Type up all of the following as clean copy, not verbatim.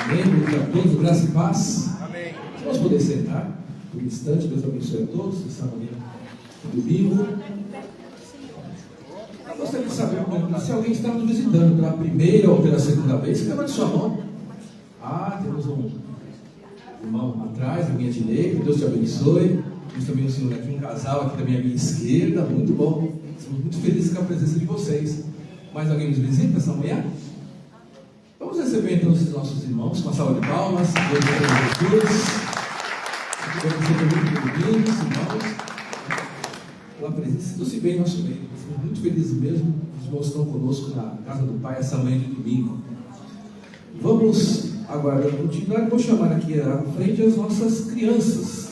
Membros a todos, graça e paz. Amém. Vamos poder sentar por um instante. Deus abençoe a todos. Essa manhã de domingo. Eu gostaria de saber se alguém está nos visitando pela primeira ou pela segunda vez. Levante sua mão. Temos um irmão atrás, à minha direita. Deus te abençoe. Temos também o senhor aqui, um casal aqui da minha esquerda. Muito bom. Estamos muito felizes com a presença de vocês. Mais alguém nos visita essa manhã? Vamos receber então esses nossos irmãos com uma salva de palmas. Deus abençoe Jesus. Vamos ser muito bem-vindos, irmãos. Pela presença, sintam-se bem em nosso meio. Estamos muito felizes mesmo. Os irmãos estão conosco na casa do Pai essa manhã de domingo. Vamos agora continuar. Vou chamar aqui à frente as nossas crianças.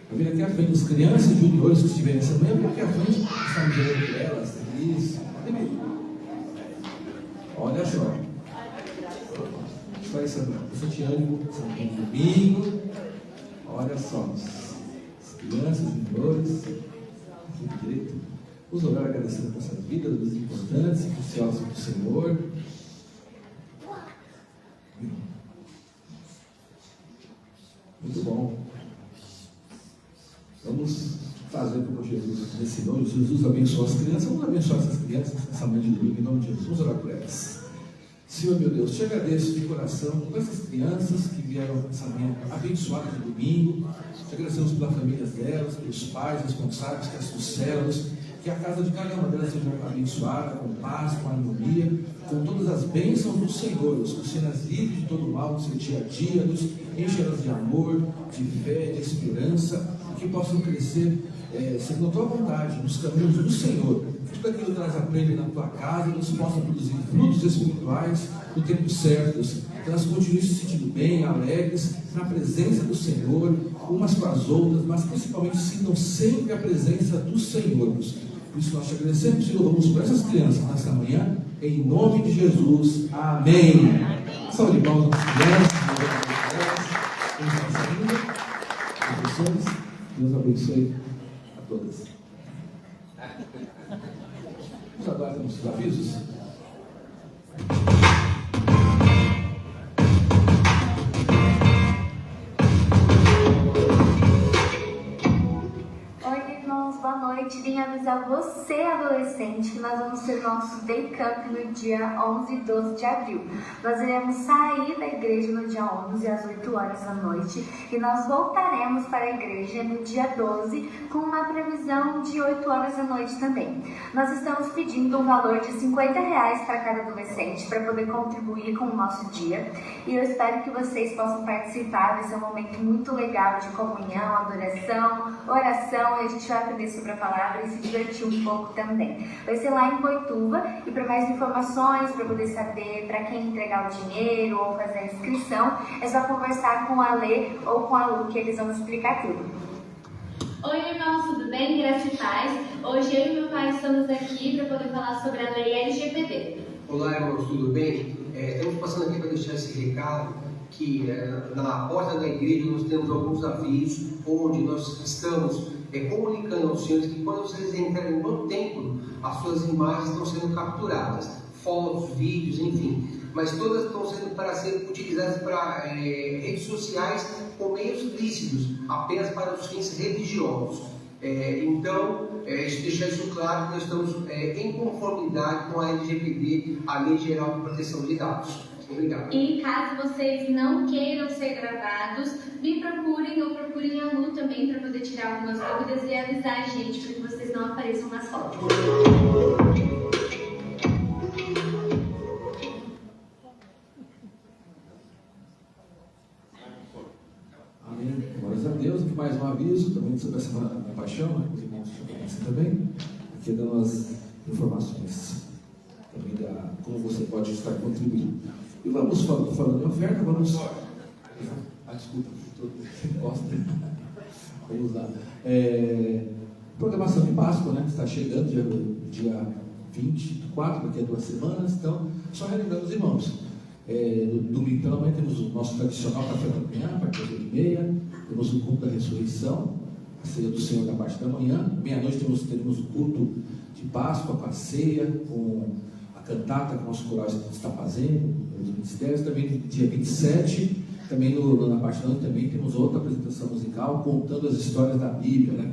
Vou vir aqui à frente as crianças e juniores que estiverem essa manhã. Vem aqui à frente. Estamos olhando por elas. Isso. Olha só. Só essa de ânimo, domingo. Olha só. As crianças, os juniores. Direito. Vamos orar agradecendo por essas vidas, dos importantes e preciosos do Senhor. Muito bom. Vamos fazer como Jesus ensinou. Jesus abençoou as crianças. Vamos abençoar essas crianças nessa manhã de domingo em nome de Jesus. Vamos orar por elas. Senhor meu Deus, te agradeço de coração por essas crianças que vieram nessa manhã abençoada de domingo. Te agradecemos pelas famílias delas, pelos pais responsáveis, pelas suas células. Que a casa de cada uma delas seja abençoada, com paz, com harmonia, com todas as bênçãos do Senhor, os cenas livres de todo mal no seu dia a dia, nos enche-las de amor, de fé, de esperança, e que possam crescer segundo a tua vontade, nos caminhos do Senhor. Tudo aquilo que elas aprendem na tua casa, eles possam produzir frutos espirituais no tempo certo, que elas continuem se sentindo bem, alegres, na presença do Senhor, umas com as outras, mas principalmente sintam sempre a presença do Senhor. Por isso nós te agradecemos, Senhor. Vamos por essas crianças nesta manhã, em nome de Jesus. Amém. Salve de palmas às crianças. Deus abençoe a todas. Vamos agora para os avisos. Boa noite, vim avisar você, adolescente, que nós vamos ter nosso Day Camp no dia 11 e 12 de abril. Nós iremos sair da igreja no dia 11 às 8 horas da noite e nós voltaremos para a igreja no dia 12 com uma previsão de 8 horas da noite também. Nós estamos pedindo um valor de R$50 para cada adolescente para poder contribuir com o nosso dia e eu espero que vocês possam participar. Vai ser um momento muito legal de comunhão, adoração, oração, e a gente vai aprender sobre a palavra e se divertir um pouco também. Vai ser lá em Boituva e para mais informações, para poder saber para quem entregar o dinheiro ou fazer a inscrição, é só conversar com a Lê ou com a Lu que eles vão explicar tudo. Oi irmãos, tudo bem? Graça e paz. Hoje eu e meu pai estamos aqui para poder falar sobre a lei LGBT. Olá irmãos, tudo bem? Estamos passando aqui para deixar esse recado que na porta da igreja nós temos alguns avisos onde nós estamos comunicando aos senhores que quando vocês entrarem no templo, as suas imagens estão sendo capturadas, fotos, vídeos, enfim, mas todas estão sendo para serem utilizadas para redes sociais com meios lícitos, apenas para os fins religiosos. Então, deixar isso claro que nós estamos em conformidade com a LGPD, a Lei Geral de Proteção de Dados. Obrigado. E caso vocês não queiram ser gravados, me procurem ou procurem a Lu também para poder tirar algumas dúvidas e avisar a gente para que vocês não apareçam nas fotos. Amém. Glórias a Deus. Aqui mais um aviso também sobre a Semana da Paixão, né? Os irmãos já conhecem também. Aqui dando as informações também da como você pode estar contribuindo. E vamos falando em oferta, vamos. Desculpa, você gosta. Vamos lá. Programação de Páscoa, né? Está chegando, dia 24, daqui a 2 semanas. Então, só relembrando os irmãos. Domingo pela manhã temos o nosso tradicional café da manhã, a partir das 8h30. Temos o culto da ressurreição, a ceia do Senhor da parte da manhã. Meia-noite teremos o culto de Páscoa com a ceia, com a cantata que o nosso coral está fazendo, nos ministérios. Também no dia 27, também na parte da noite, também temos outra apresentação musical contando as histórias da Bíblia, né?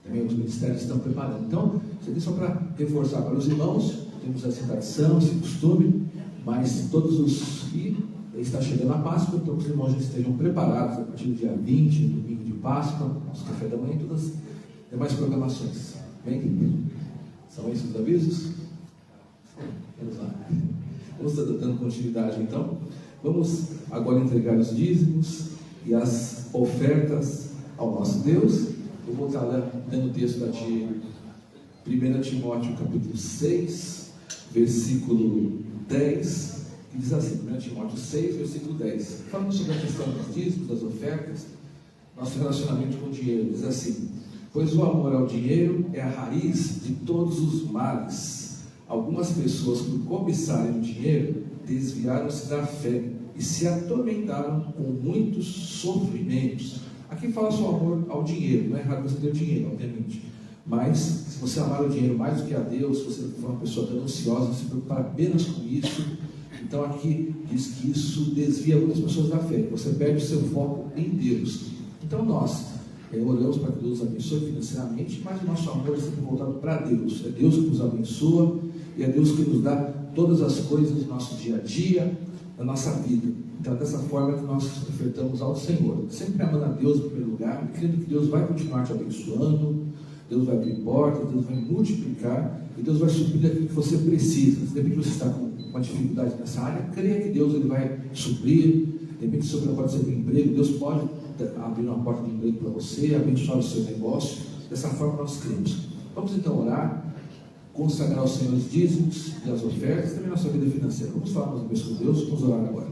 Também os ministérios estão preparando. Então, isso aqui só para reforçar para os irmãos, temos essa tradição, esse costume, mas todos os que está chegando a Páscoa, então os irmãos já estejam preparados a partir do dia 20, domingo de Páscoa, nosso café da manhã e todas as demais programações. Bem, querido? São esses os avisos? Vamos lá. Vamos estar dando continuidade, então. Vamos agora entregar os dízimos e as ofertas ao nosso Deus. Eu vou estar lendo o texto de 1 Timóteo capítulo 6, versículo 10, que diz assim, 1 Timóteo 6, versículo 10. Falando sobre a questão dos dízimos, das ofertas, nosso relacionamento com o dinheiro, diz assim: pois o amor ao dinheiro é a raiz de todos os males. Algumas pessoas, por cobiçarem o dinheiro, desviaram-se da fé e se atormentaram com muitos sofrimentos. Aqui fala só amor ao dinheiro, não é errado você ter dinheiro, obviamente. Mas, se você amar o dinheiro mais do que a Deus, se você for uma pessoa gananciosa, se preocupar apenas com isso, então aqui diz que isso desvia muitas pessoas da fé. Você perde o seu foco em Deus. Então nós oramos para que Deus nos abençoe financeiramente, mas o nosso amor é sempre voltado para Deus. É Deus que nos abençoa e é Deus que nos dá todas as coisas do nosso dia a dia, da nossa vida. Então é dessa forma que nós ofertamos ao Senhor, sempre amando a Deus em primeiro lugar, crendo que Deus vai continuar te abençoando, Deus vai abrir portas, Deus vai multiplicar e Deus vai suprir aquilo que você precisa. Se de repente você está com uma dificuldade nessa área, creia que Deus ele vai suprir. De repente você pode ser de emprego, Deus pode abrir uma porta de emprego para você, abençoar o seu negócio. Dessa forma nós cremos. Vamos então orar, consagrar ao Senhor os dízimos e as ofertas, também nossa vida financeira. Vamos falar mais uma vez com Deus, vamos orar agora.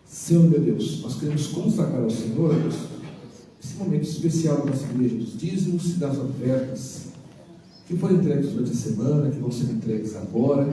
Senhor meu Deus, nós queremos consagrar ao Senhor, Deus, esse momento especial da nossa igreja, dos dízimos e das ofertas, que foram entregues durante a semana, que vão ser entregues agora.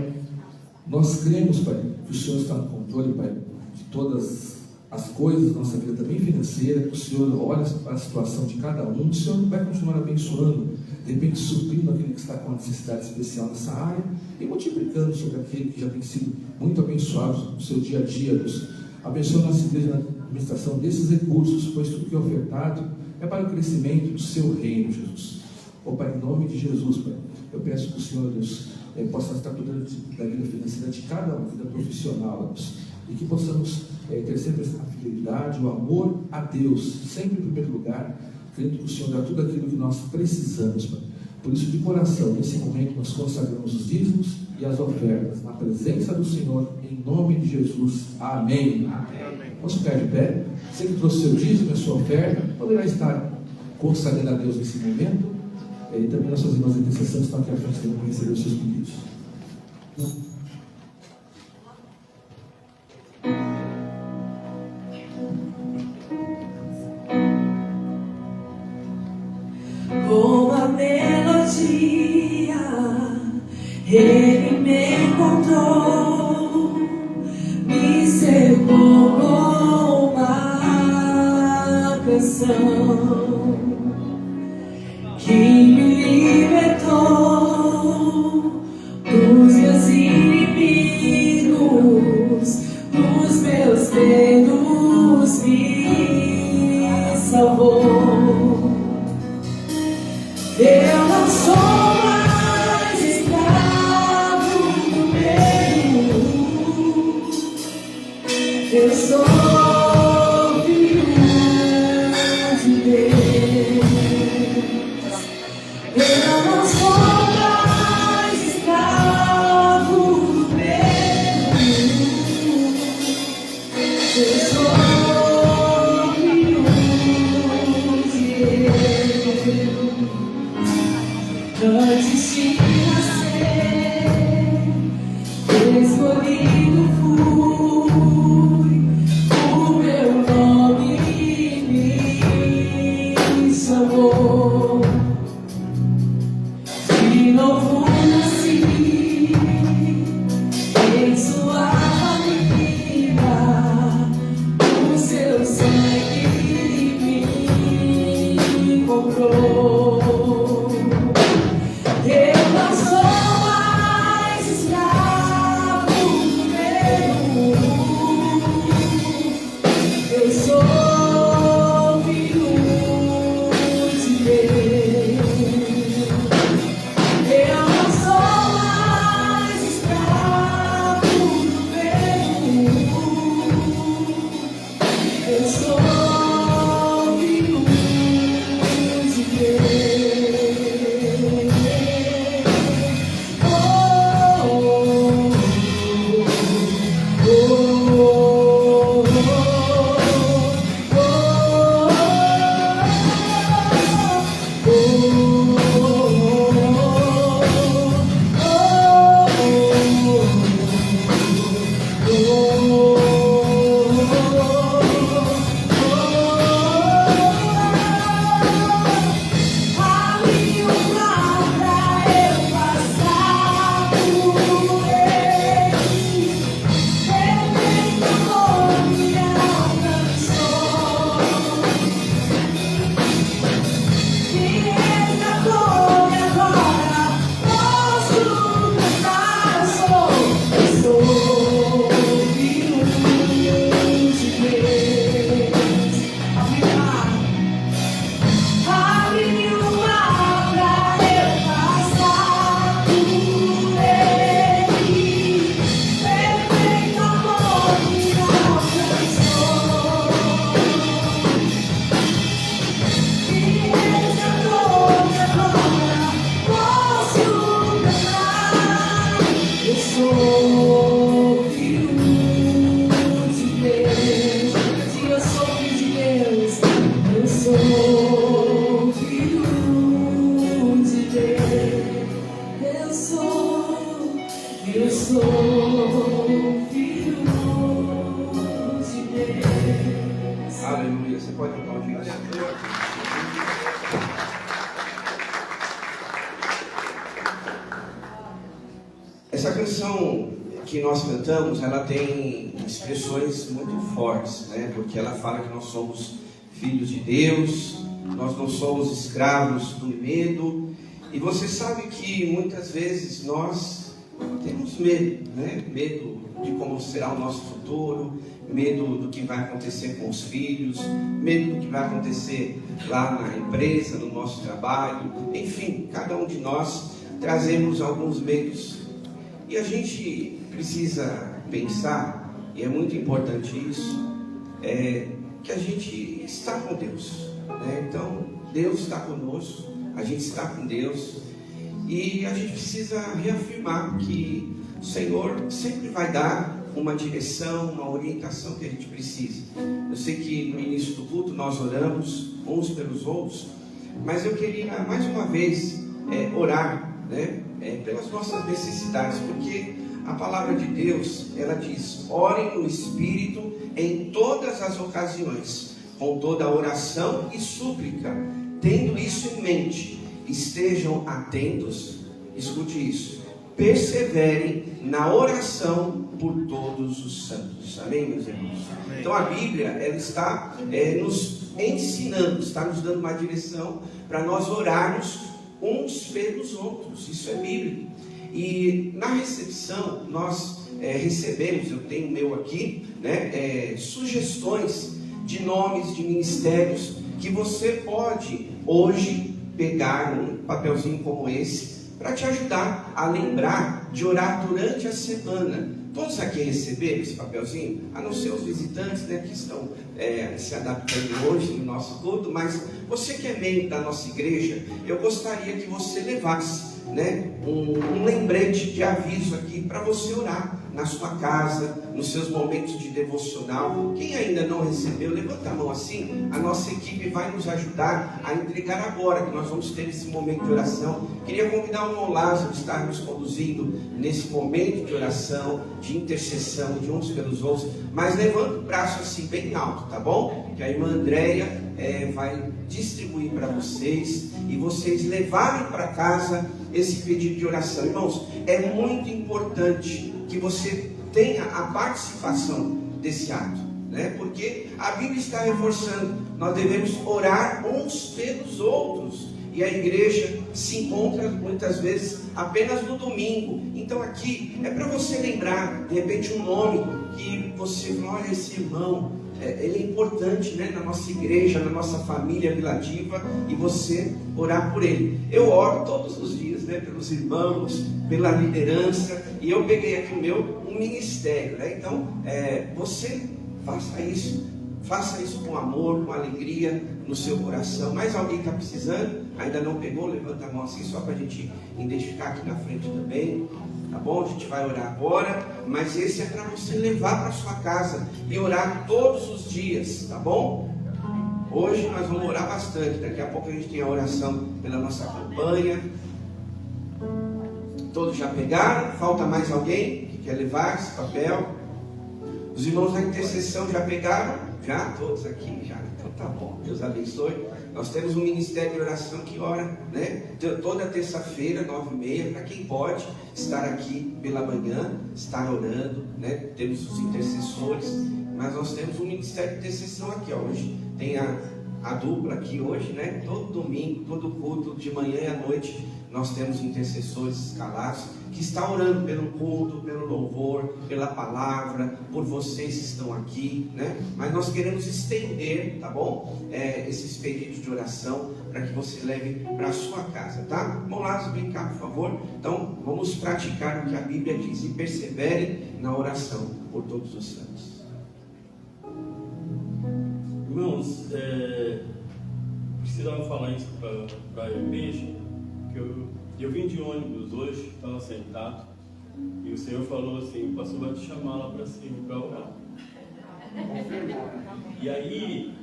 Nós cremos, Pai, que o Senhor está no controle, Pai, de todas as coisas da nossa vida também financeira, que o Senhor olha para a situação de cada um, o Senhor vai continuar abençoando, de repente suprindo aquele que está com uma necessidade especial nessa área e multiplicando sobre aquele que já tem sido muito abençoado no seu dia a dia, Deus. Abençoa a nossa igreja na administração desses recursos, pois tudo que é ofertado é para o crescimento do seu reino, Jesus. Ó Pai, em nome de Jesus, Pai, eu peço que o Senhor, Deus, possa estar cuidando da vida financeira de cada um, vida profissional, Deus, e que possamos ter sempre a fidelidade, o amor a Deus, sempre em primeiro lugar, crendo que o Senhor dá tudo aquilo que nós precisamos, Pai. Por isso, de coração, nesse momento, nós consagramos os dízimos e as ofertas na presença do Senhor, em nome de Jesus. Amém. Amém. Vamos ficar de pé. Você que trouxe seu dízimo e a sua oferta, poderá estar consagrando a Deus nesse momento. E também nossas irmãs de intercessão estão aqui à frente também para receber os seus pedidos. Com a melodia, ele me encontrou, me cercou com uma canção que me libertou dos meus inimigos, dos meus medos, me salvou. Eu não sou mais escravo do medo, eu sou filho de Deus. Eu não sou mais escravo do medo, eu sou filho de Deus. Antes de nascer, escolhido fui, que nós cantamos, ela tem expressões muito fortes, né? Porque ela fala que nós somos filhos de Deus, nós não somos escravos do medo. E você sabe que muitas vezes nós temos medo, né? Medo de como será o nosso futuro, medo do que vai acontecer com os filhos, medo do que vai acontecer lá na empresa, no nosso trabalho. Enfim, cada um de nós trazemos alguns medos. E a gente precisa pensar, e é muito importante isso, que a gente está com Deus, né? Então, Deus está conosco, a gente está com Deus, e a gente precisa reafirmar que o Senhor sempre vai dar uma direção, uma orientação que a gente precisa. Eu sei que no início do culto nós oramos uns pelos outros, mas eu queria mais uma vez orar, né? Pelas nossas necessidades, porque a palavra de Deus, ela diz: orem no Espírito em todas as ocasiões, com toda oração e súplica, tendo isso em mente, estejam atentos, escute isso, perseverem na oração por todos os santos. Amém, meus irmãos? Amém. Então a Bíblia, ela está nos ensinando, está nos dando uma direção para nós orarmos uns pelos outros. Isso é bíblico. E na recepção nós recebemos, eu tenho o meu aqui, né, sugestões de nomes de ministérios que você pode hoje pegar um papelzinho como esse para te ajudar a lembrar de orar durante a semana. Todos aqui receberam esse papelzinho, a não ser os visitantes, né, que estão se adaptando hoje no nosso culto, mas você que é membro da nossa igreja, eu gostaria que você levasse, né, um lembrete de aviso aqui para você orar na sua casa, nos seus momentos de devocional. Quem ainda não recebeu, levanta a mão assim, a nossa equipe vai nos ajudar a entregar agora, que nós vamos ter esse momento de oração. Queria convidar o irmão Lázaro a estar nos conduzindo nesse momento de oração, de intercessão, de uns pelos outros, mas levanta o braço assim bem alto, tá bom? Que a irmã Andréia vai distribuir para vocês, e vocês levarem para casa esse pedido de oração. Irmãos, é muito importante que você tenha a participação desse ato, né? Porque a Bíblia está reforçando, nós devemos orar uns pelos outros, e a igreja se encontra muitas vezes apenas no domingo. Então aqui é para você lembrar, de repente, um nome que você fala: olha, esse irmão, ele é importante, né, na nossa igreja, na nossa família Vila Diva, e você orar por ele. Eu oro todos os dias, né, pelos irmãos, pela liderança, e eu peguei aqui um ministério, né? Então você faça isso com amor, com alegria no seu coração. Mais alguém está precisando? Ainda não pegou? Levanta a mão assim, só para a gente identificar aqui na frente também. Tá bom? A gente vai orar agora, mas esse é para você levar para sua casa e orar todos os dias, tá bom? Hoje nós vamos orar bastante. Daqui a pouco a gente tem a oração pela nossa campanha. Todos já pegaram? Falta mais alguém que quer levar esse papel? Os irmãos da intercessão já pegaram? Já? Todos aqui? Já. Então tá bom. Deus abençoe. Nós temos um ministério de oração que ora, né, toda terça-feira, 9h30, para quem pode estar aqui pela manhã, estar orando, né? Temos os intercessores, mas nós temos um ministério de intercessão aqui, ó. Hoje tem a dupla aqui hoje, né? Todo domingo, todo culto, de manhã e à noite, nós temos intercessores escalados que estão orando pelo culto, pelo louvor, pela palavra, por vocês que estão aqui, né? Mas nós queremos estender, tá bom? Esses pedidos de oração para que você leve para a sua casa, tá? Vamos lá, vem cá, por favor. Então, vamos praticar o que a Bíblia diz: e persevere na oração por todos os santos. Irmãos, precisava falar isso para a igreja, que eu vim de ônibus hoje, estava sentado, e o Senhor falou assim: o pastor vai te chamar lá para cima para orar. E aí,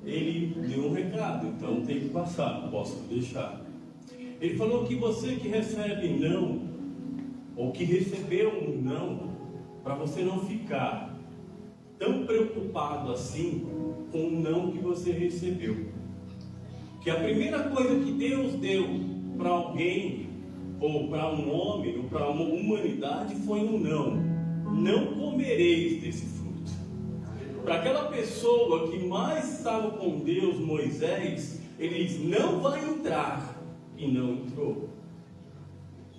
ele deu um recado, então tem que passar, não posso deixar. Ele falou que você que recebe não, ou que recebeu um não, para você não ficar tão preocupado assim com o não que você recebeu. Que a primeira coisa que Deus deu para alguém ou para um homem, ou para a humanidade, foi um não. Não comereis desse fruto. Para aquela pessoa que mais estava com Deus, Moisés, ele diz: não vai entrar, e não entrou.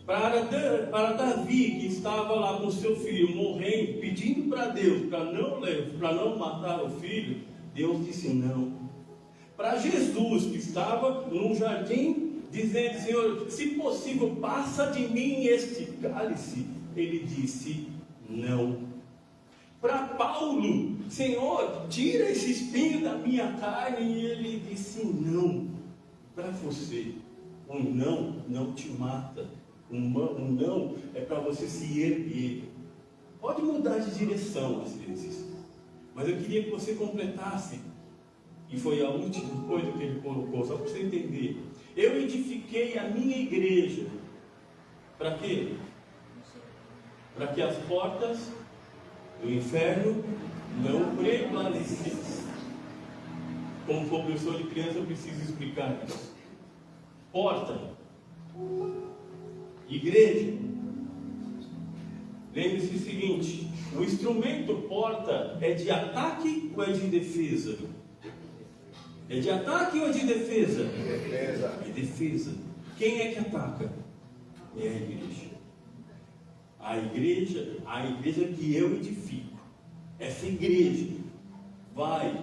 Para Davi, que estava lá com seu filho morrendo, pedindo para Deus para não matar o filho, Deus disse não. Para Jesus, que estava num jardim, dizendo: Senhor, se possível, passa de mim este cálice, ele disse não. Para Paulo: Senhor, tira esse espinho da minha carne, e ele disse não. Para você, um não te mata. Um não é para você se erguer. Pode mudar de direção às vezes, mas eu queria que você completasse, e foi a última coisa que ele colocou, só para você entender. Eu edifiquei a minha igreja. Para quê? Para que as portas do inferno não prevalecessem. Como professor de criança, eu preciso explicar isso. Porta, igreja. Lembre-se o seguinte: o instrumento porta é de ataque ou é de defesa? É de ataque ou é de defesa? Defesa. É defesa. Quem é que ataca? É a igreja. A igreja que eu edifico. Essa igreja vai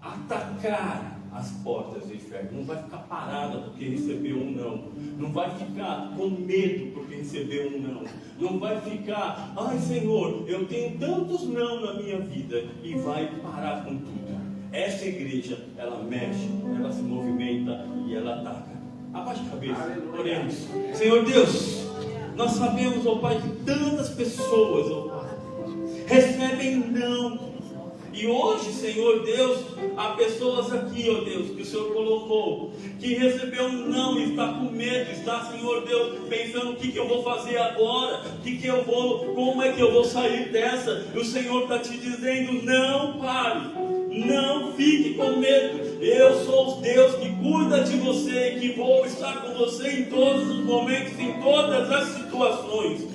atacar as portas do inferno. Não vai ficar parada porque recebeu um não. Não vai ficar com medo porque recebeu um não. Não vai ficar: ai Senhor, eu tenho tantos não na minha vida. E vai parar com tudo. Essa igreja, ela mexe, ela se movimenta e ela ataca. Abaixe a cabeça, oremos. Senhor Deus, nós sabemos, ó Pai, que tantas pessoas, ó Pai, recebem não. E hoje, Senhor Deus, há pessoas aqui, ó Deus, que o Senhor colocou, que recebeu um não e está com medo, está, Senhor Deus, pensando: o que eu vou fazer agora? Como é que eu vou sair dessa? E o Senhor está te dizendo: não pare, não fique com medo. Eu sou o Deus que cuida de você e que vou estar com você em todos os momentos, em todas as situações.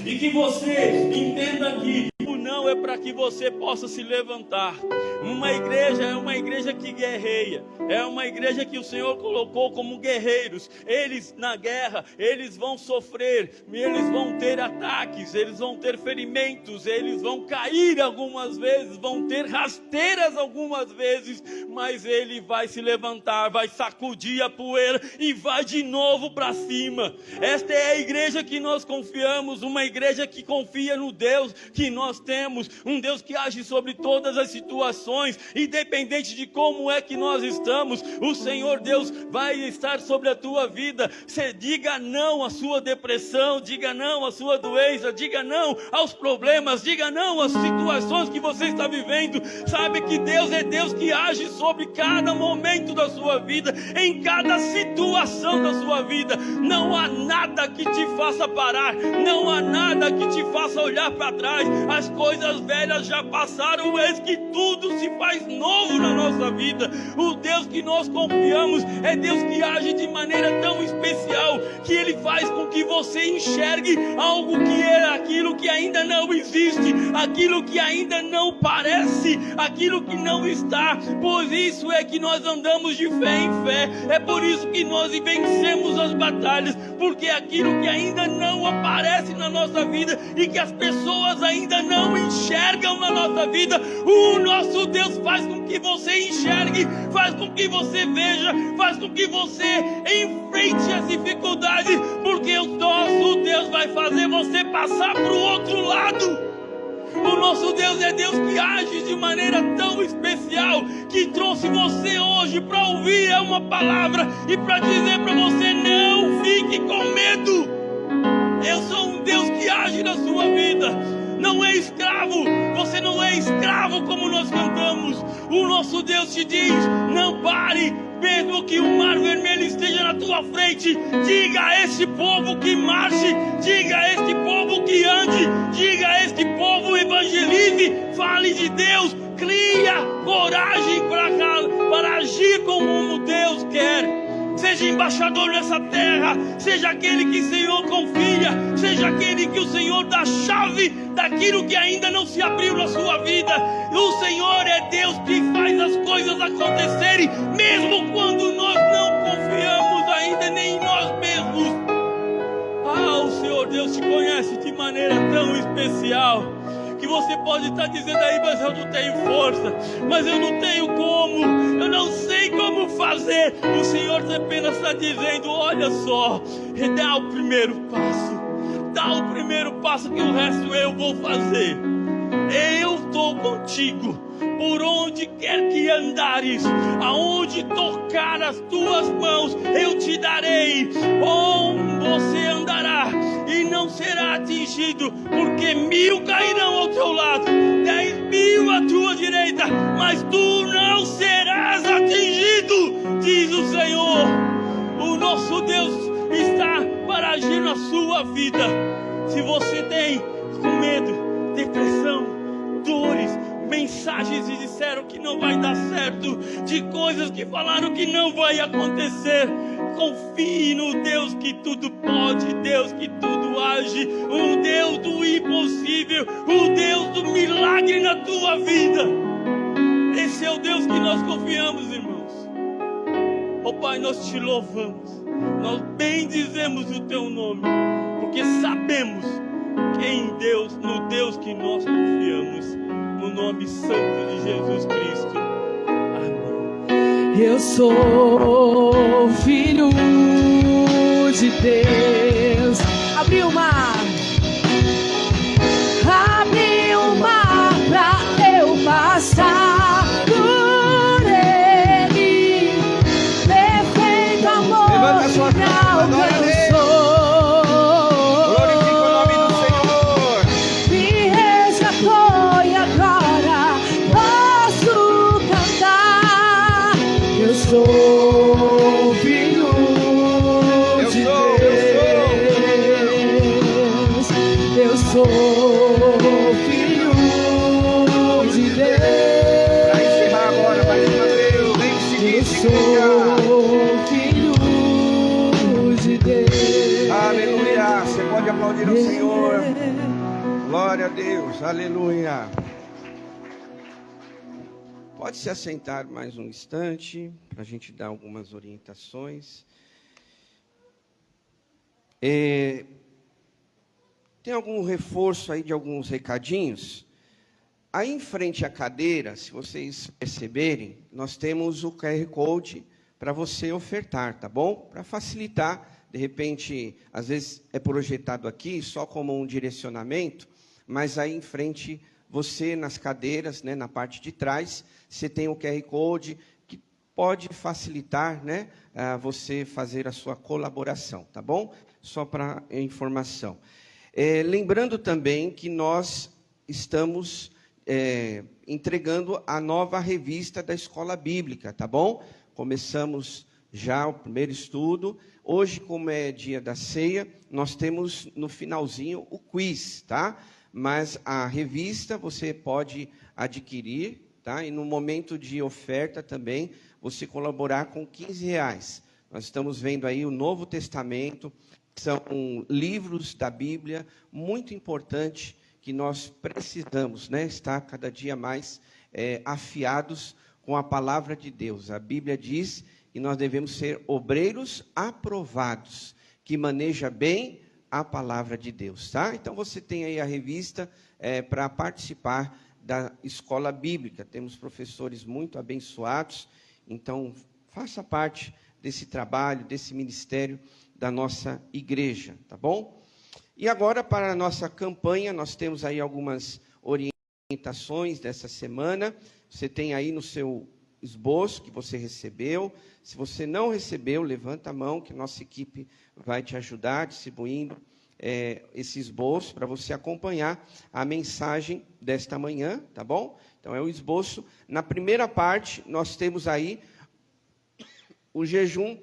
E que você entenda que o não é para que você possa se levantar. Uma igreja é uma igreja que guerreia. É uma igreja que o Senhor colocou como guerreiros. Eles na guerra, eles vão sofrer, eles vão ter ataques, eles vão ter ferimentos, eles vão cair algumas vezes, vão ter rasteiras algumas vezes, mas ele vai se levantar, vai sacudir a poeira e vai de novo para cima. Esta é a igreja que nós confiamos, uma igreja que confia no Deus que nós temos, um Deus que age sobre todas as situações, independente de como é que nós estamos. O Senhor Deus vai estar sobre a tua vida. Você diga não à sua depressão, diga não à sua doença, diga não aos problemas, diga não às situações que você está vivendo. Sabe que Deus é Deus que age sobre cada momento da sua vida, em cada situação da sua vida. Não há nada que te faça parar, não há nada que te faça olhar para trás. As coisas velhas já passaram, eis que tudo se faz novo na nossa vida. O Deus que nós confiamos é Deus que age de maneira tão especial, que Ele faz com que você enxergue algo que é aquilo que ainda não existe, aquilo que ainda não parece, aquilo que não está. Por isso é que nós andamos de fé em fé, é por isso que nós vencemos as batalhas, porque aquilo que ainda não aparece na nossa vida e que as pessoas ainda não enxergam na nossa vida, o nosso Deus faz com que você enxergue, faz com que você veja, faz com que você enfrente as dificuldades, porque o nosso Deus vai fazer você passar para o outro lado. O nosso Deus é Deus que age de maneira tão especial, que trouxe você hoje para ouvir uma palavra e para dizer para você: não fique com medo. Eu sou um Deus que age na sua vida. Não é escravo, você não é escravo como nós cantamos. O nosso Deus te diz: não pare, mesmo que o mar vermelho esteja na tua frente. Diga a este povo que marche, diga a este povo que ande, diga a este povo evangelize, fale de Deus, cria coragem para agir como Deus quer. seja embaixador nessa terra, seja aquele que o Senhor confia, seja aquele que o Senhor dá a chave daquilo que ainda não se abriu na sua vida. O Senhor é Deus que faz as coisas acontecerem, mesmo quando nós não confiamos ainda nem em nós mesmos. O Senhor Deus te conhece de maneira tão especial, que você pode estar dizendo aí, mas eu não tenho força, mas eu não tenho como, eu não sei como fazer. O Senhor apenas está dizendo, olha só, dá o primeiro passo, dá o primeiro passo, que o resto eu vou fazer. Eu estou contigo, por onde quer que andares, aonde tocar as tuas mãos, eu te darei. Você andará e não será atingido, porque 1000 cairão ao teu lado, 10.000 à tua direita, mas tu não serás atingido, diz o Senhor. O nosso Deus está para agir na sua vida. Se você tem com medo, depressão, dores, mensagens que disseram que não vai dar certo, de coisas que falaram que não vai acontecer, confie no Deus que tudo pode, Deus que tudo age, o Deus do impossível, o Deus do milagre na tua vida. Esse é o Deus que nós confiamos, irmãos. Pai, nós te louvamos, nós bendizemos o teu nome, porque sabemos que em Deus, no Deus que nós confiamos, no nome santo de Jesus Cristo. Amém. Eu sou filho de Deus. Abriu o mar pra eu passar por ele. Perfeito amor, levanta a sua mão, eu sou. Glorifica o nome do Senhor. Me resgatou e agora posso cantar. Eu sou filho de Deus. Eu sou filho de Deus. Para encerrar agora, mais uma vez, vem seguir, Eu sou filho de Deus. Aleluia. Você pode aplaudir ao Senhor. Glória a Deus. Aleluia. Pode se assentar mais um instante para a gente dar algumas orientações. Tem algum reforço aí de alguns recadinhos? Aí em frente à cadeira, se vocês perceberem, nós temos o QR Code para você ofertar, tá bom? Para facilitar, de repente, às vezes é projetado aqui só como um direcionamento, mas aí em frente, você nas cadeiras, né, na parte de trás, você tem o QR Code que pode facilitar, né, você fazer a sua colaboração, tá bom? Só para informação. Lembrando também que nós estamos entregando a nova revista da Escola Bíblica, tá bom? Começamos já o primeiro estudo. Hoje, como é dia da ceia, nós temos no finalzinho o quiz, tá? Mas a revista você pode adquirir, tá? E no momento de oferta também, você colaborar com R$15. Nós estamos vendo aí o Novo Testamento, são livros da Bíblia muito importantes que nós precisamos, né, estar cada dia mais afiados com a palavra de Deus. A Bíblia diz que nós devemos ser obreiros aprovados, que maneja bem a palavra de Deus, tá? Então você tem aí a revista para participar da escola bíblica. Temos professores muito abençoados, então faça parte desse trabalho, desse ministério da nossa igreja, tá bom? E agora, para a nossa campanha, nós temos aí algumas orientações dessa semana. Você tem aí no seu esboço que você recebeu. Se você não recebeu, levanta a mão que a nossa equipe vai te ajudar distribuindo esse esboço para você acompanhar a mensagem desta manhã, tá bom? Então, é o esboço. Na primeira parte, nós temos aí o jejum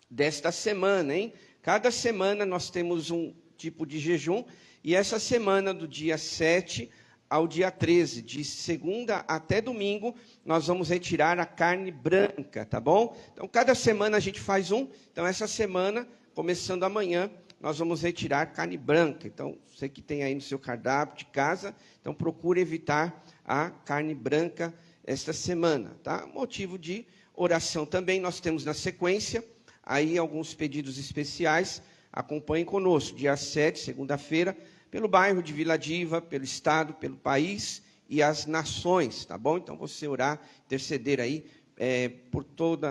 desta semana, hein? Cada semana nós temos um tipo de jejum, e essa semana, do dia 7 ao dia 13, de segunda até domingo, nós vamos retirar a carne branca, tá bom? Então, cada semana a gente faz um. Então, essa semana, começando amanhã, nós vamos retirar carne branca. Então, você que tem aí no seu cardápio de casa, então procure evitar a carne branca esta semana, tá? Motivo de oração também, nós temos na sequência, aí alguns pedidos especiais. Acompanhem conosco, dia 7, segunda-feira, pelo bairro de Vila Diva, pelo estado, pelo país e as nações, tá bom? Então, você orar, interceder aí por todo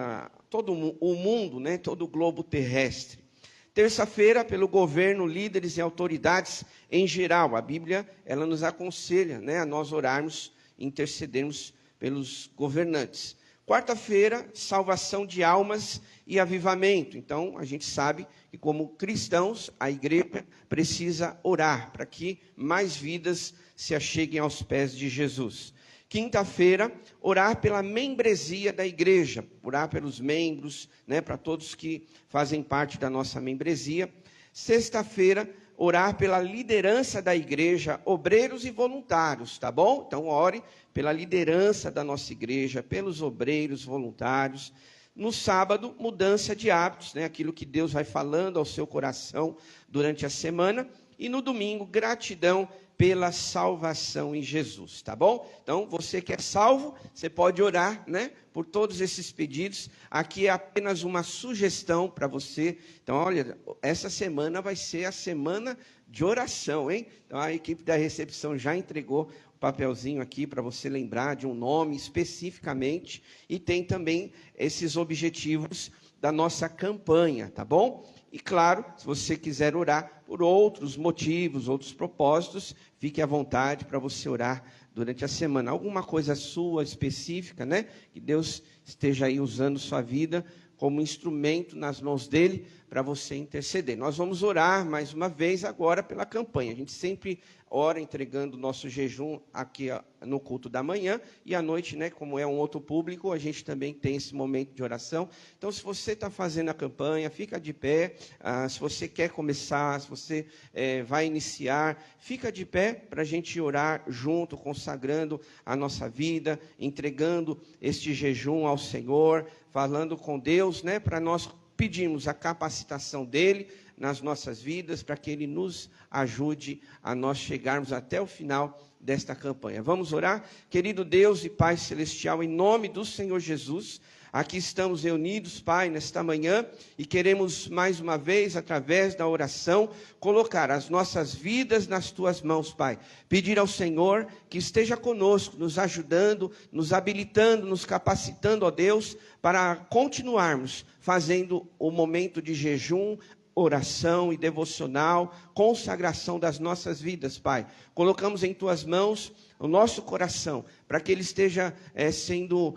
o mundo, né? Todo o globo terrestre. Terça-feira, pelo governo, líderes e autoridades em geral. A Bíblia, ela nos aconselha, né, a nós orarmos, intercedermos pelos governantes. Quarta-feira, salvação de almas e avivamento. Então, a gente sabe que como cristãos, a igreja precisa orar para que mais vidas se acheguem aos pés de Jesus. Quinta-feira, orar pela membresia da igreja, orar pelos membros, né, para todos que fazem parte da nossa membresia. Sexta-feira, orar pela liderança da igreja, obreiros e voluntários, tá bom? Então, ore pela liderança da nossa igreja, pelos obreiros, voluntários. No sábado, mudança de hábitos, né? Aquilo que Deus vai falando ao seu coração durante a semana. E no domingo, gratidão pela salvação em Jesus, tá bom? Então, você que é salvo, você pode orar, né, por todos esses pedidos. Aqui é apenas uma sugestão para você. Então, olha, essa semana vai ser a semana de oração, hein? Então, a equipe da recepção já entregou o papelzinho aqui para você lembrar de um nome especificamente. E tem também esses objetivos da nossa campanha, tá bom? E claro, se você quiser orar por outros motivos, outros propósitos, fique à vontade para você orar durante a semana. Alguma coisa sua específica, né? Que Deus esteja aí usando sua vida como instrumento nas mãos dele para você interceder. Nós vamos orar mais uma vez agora pela campanha. A gente sempre ora entregando o nosso jejum aqui no culto da manhã e à noite, né, como é um outro público, a gente também tem esse momento de oração. Então, se você está fazendo a campanha, fica de pé. Se você quer começar, se você vai iniciar, fica de pé para a gente orar junto, consagrando a nossa vida, entregando este jejum ao Senhor, falando com Deus, né, para nós pedirmos a capacitação dele nas nossas vidas, para que ele nos ajude a nós chegarmos até o final desta campanha. Vamos orar? Querido Deus e Pai Celestial, em nome do Senhor Jesus, aqui estamos reunidos, Pai, nesta manhã, e queremos mais uma vez, através da oração, colocar as nossas vidas nas Tuas mãos, Pai. Pedir ao Senhor que esteja conosco, nos ajudando, nos habilitando, nos capacitando, ó Deus, para continuarmos fazendo o momento de jejum, oração e devocional, consagração das nossas vidas, Pai. Colocamos em Tuas mãos o nosso coração, para que ele esteja sendo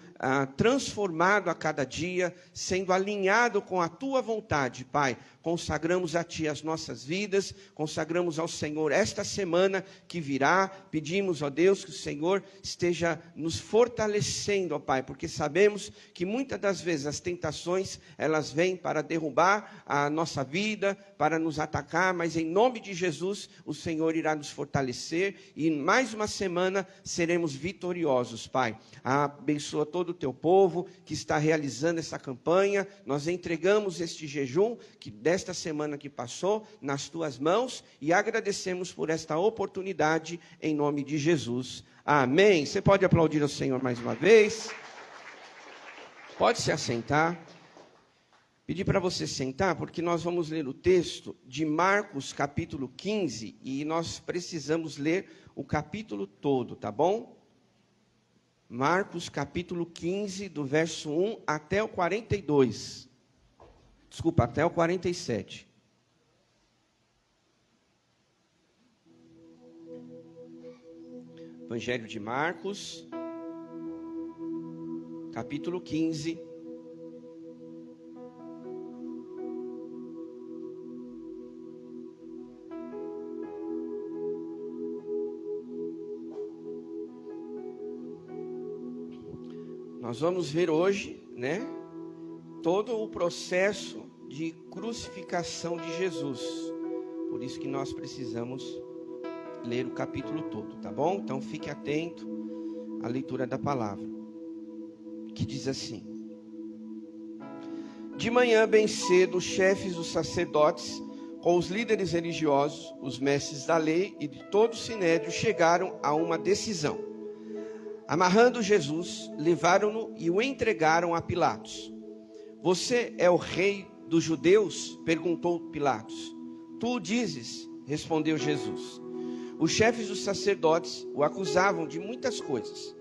transformado a cada dia, sendo alinhado com a Tua vontade, Pai. Consagramos a Ti as nossas vidas, consagramos ao Senhor esta semana que virá. Pedimos, ó Deus, que o Senhor esteja nos fortalecendo, ó Pai, porque sabemos que muitas das vezes as tentações, elas vêm para derrubar a nossa vida, para nos atacar, mas em nome de Jesus, o Senhor irá nos fortalecer e em mais uma semana seremos vitoriosos, Pai. Abençoa todo o Teu povo que está realizando essa campanha. Nós entregamos este jejum que desta semana que passou nas Tuas mãos e agradecemos por esta oportunidade em nome de Jesus. Amém. Você pode aplaudir ao Senhor mais uma vez? Pode se assentar. Pedir para você sentar, porque nós vamos ler o texto de Marcos, capítulo 15, e nós precisamos ler o capítulo todo, tá bom? Marcos, capítulo 15, do verso 1 até o 42. Desculpa, até o 47. Evangelho de Marcos, capítulo 15. Nós vamos ver hoje, né, todo o processo de crucificação de Jesus. Por isso que nós precisamos ler o capítulo todo, tá bom? Então fique atento à leitura da palavra, que diz assim: De manhã bem cedo, os chefes dos sacerdotes, com os líderes religiosos, os mestres da lei e de todo o sinédrio, chegaram a uma decisão. Amarrando Jesus, levaram-no e o entregaram a Pilatos. Você é o rei dos judeus? Perguntou Pilatos. Tu o dizes, respondeu Jesus. Os chefes dos sacerdotes o acusavam de muitas coisas.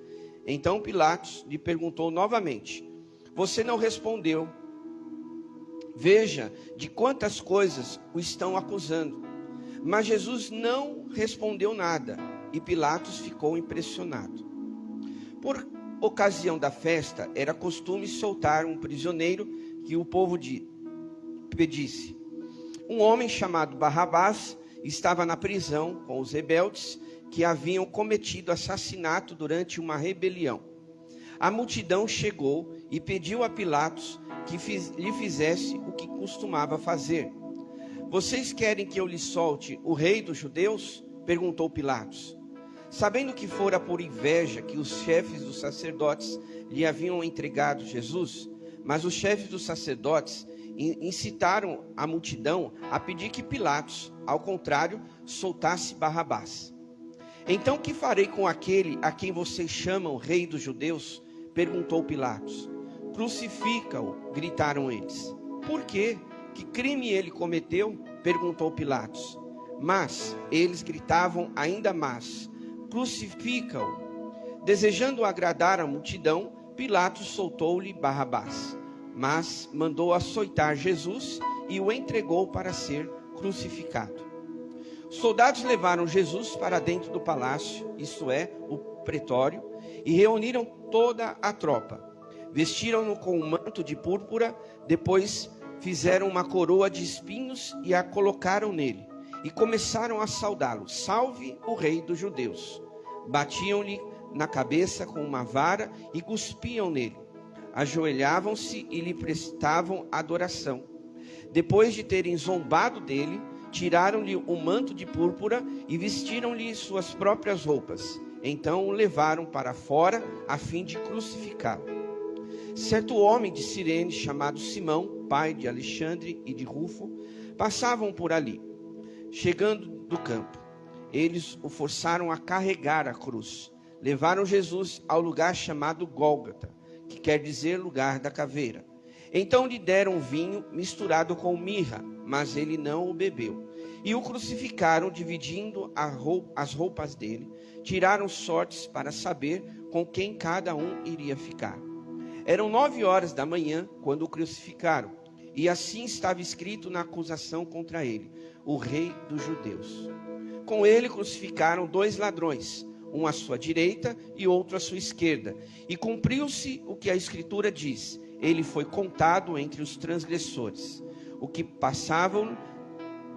Então Pilatos lhe perguntou novamente: Você não respondeu? Veja de quantas coisas o estão acusando. Mas Jesus não respondeu nada e Pilatos ficou impressionado. Por ocasião da festa, era costume soltar um prisioneiro que o povo pedisse. Um homem chamado Barrabás estava na prisão com os rebeldes que haviam cometido assassinato durante uma rebelião. A multidão chegou e pediu a Pilatos que lhe fizesse o que costumava fazer. Vocês querem que eu lhe solte o rei dos judeus? Perguntou Pilatos. Sabendo que fora por inveja que os chefes dos sacerdotes lhe haviam entregado Jesus, mas os chefes dos sacerdotes incitaram a multidão a pedir que Pilatos, ao contrário, soltasse Barrabás. Então que farei com aquele a quem vocês chamam rei dos judeus? Perguntou Pilatos. Crucifica-o, gritaram eles. Por quê? Que crime ele cometeu? Perguntou Pilatos. Mas eles gritavam ainda mais: crucifica-o. Desejando agradar a multidão, Pilatos soltou-lhe Barrabás, mas mandou açoitar Jesus e o entregou para ser crucificado. Os soldados levaram Jesus para dentro do palácio, isto é, o pretório, e reuniram toda a tropa. Vestiram-no com um manto de púrpura, depois fizeram uma coroa de espinhos e a colocaram nele, e começaram a saudá-lo: Salve o rei dos judeus! Batiam-lhe na cabeça com uma vara e cuspiam nele. Ajoelhavam-se e lhe prestavam adoração. Depois de terem zombado dele, tiraram-lhe o manto de púrpura e vestiram-lhe suas próprias roupas. Então o levaram para fora a fim de crucificá-lo. Certo homem de Cirene, chamado Simão, pai de Alexandre e de Rufo, passavam por ali. Chegando do campo, eles o forçaram a carregar a cruz. Levaram Jesus ao lugar chamado Gólgota, que quer dizer lugar da caveira. Então lhe deram vinho misturado com mirra, mas ele não o bebeu. E o crucificaram, dividindo as roupas dele. Tiraram sortes para saber com quem cada um iria ficar. Eram 9h da manhã quando o crucificaram. E assim estava escrito na acusação contra ele: o rei dos judeus. Com ele crucificaram 2 ladrões, um à sua direita e outro à sua esquerda. E cumpriu-se o que a Escritura diz: ele foi contado entre os transgressores.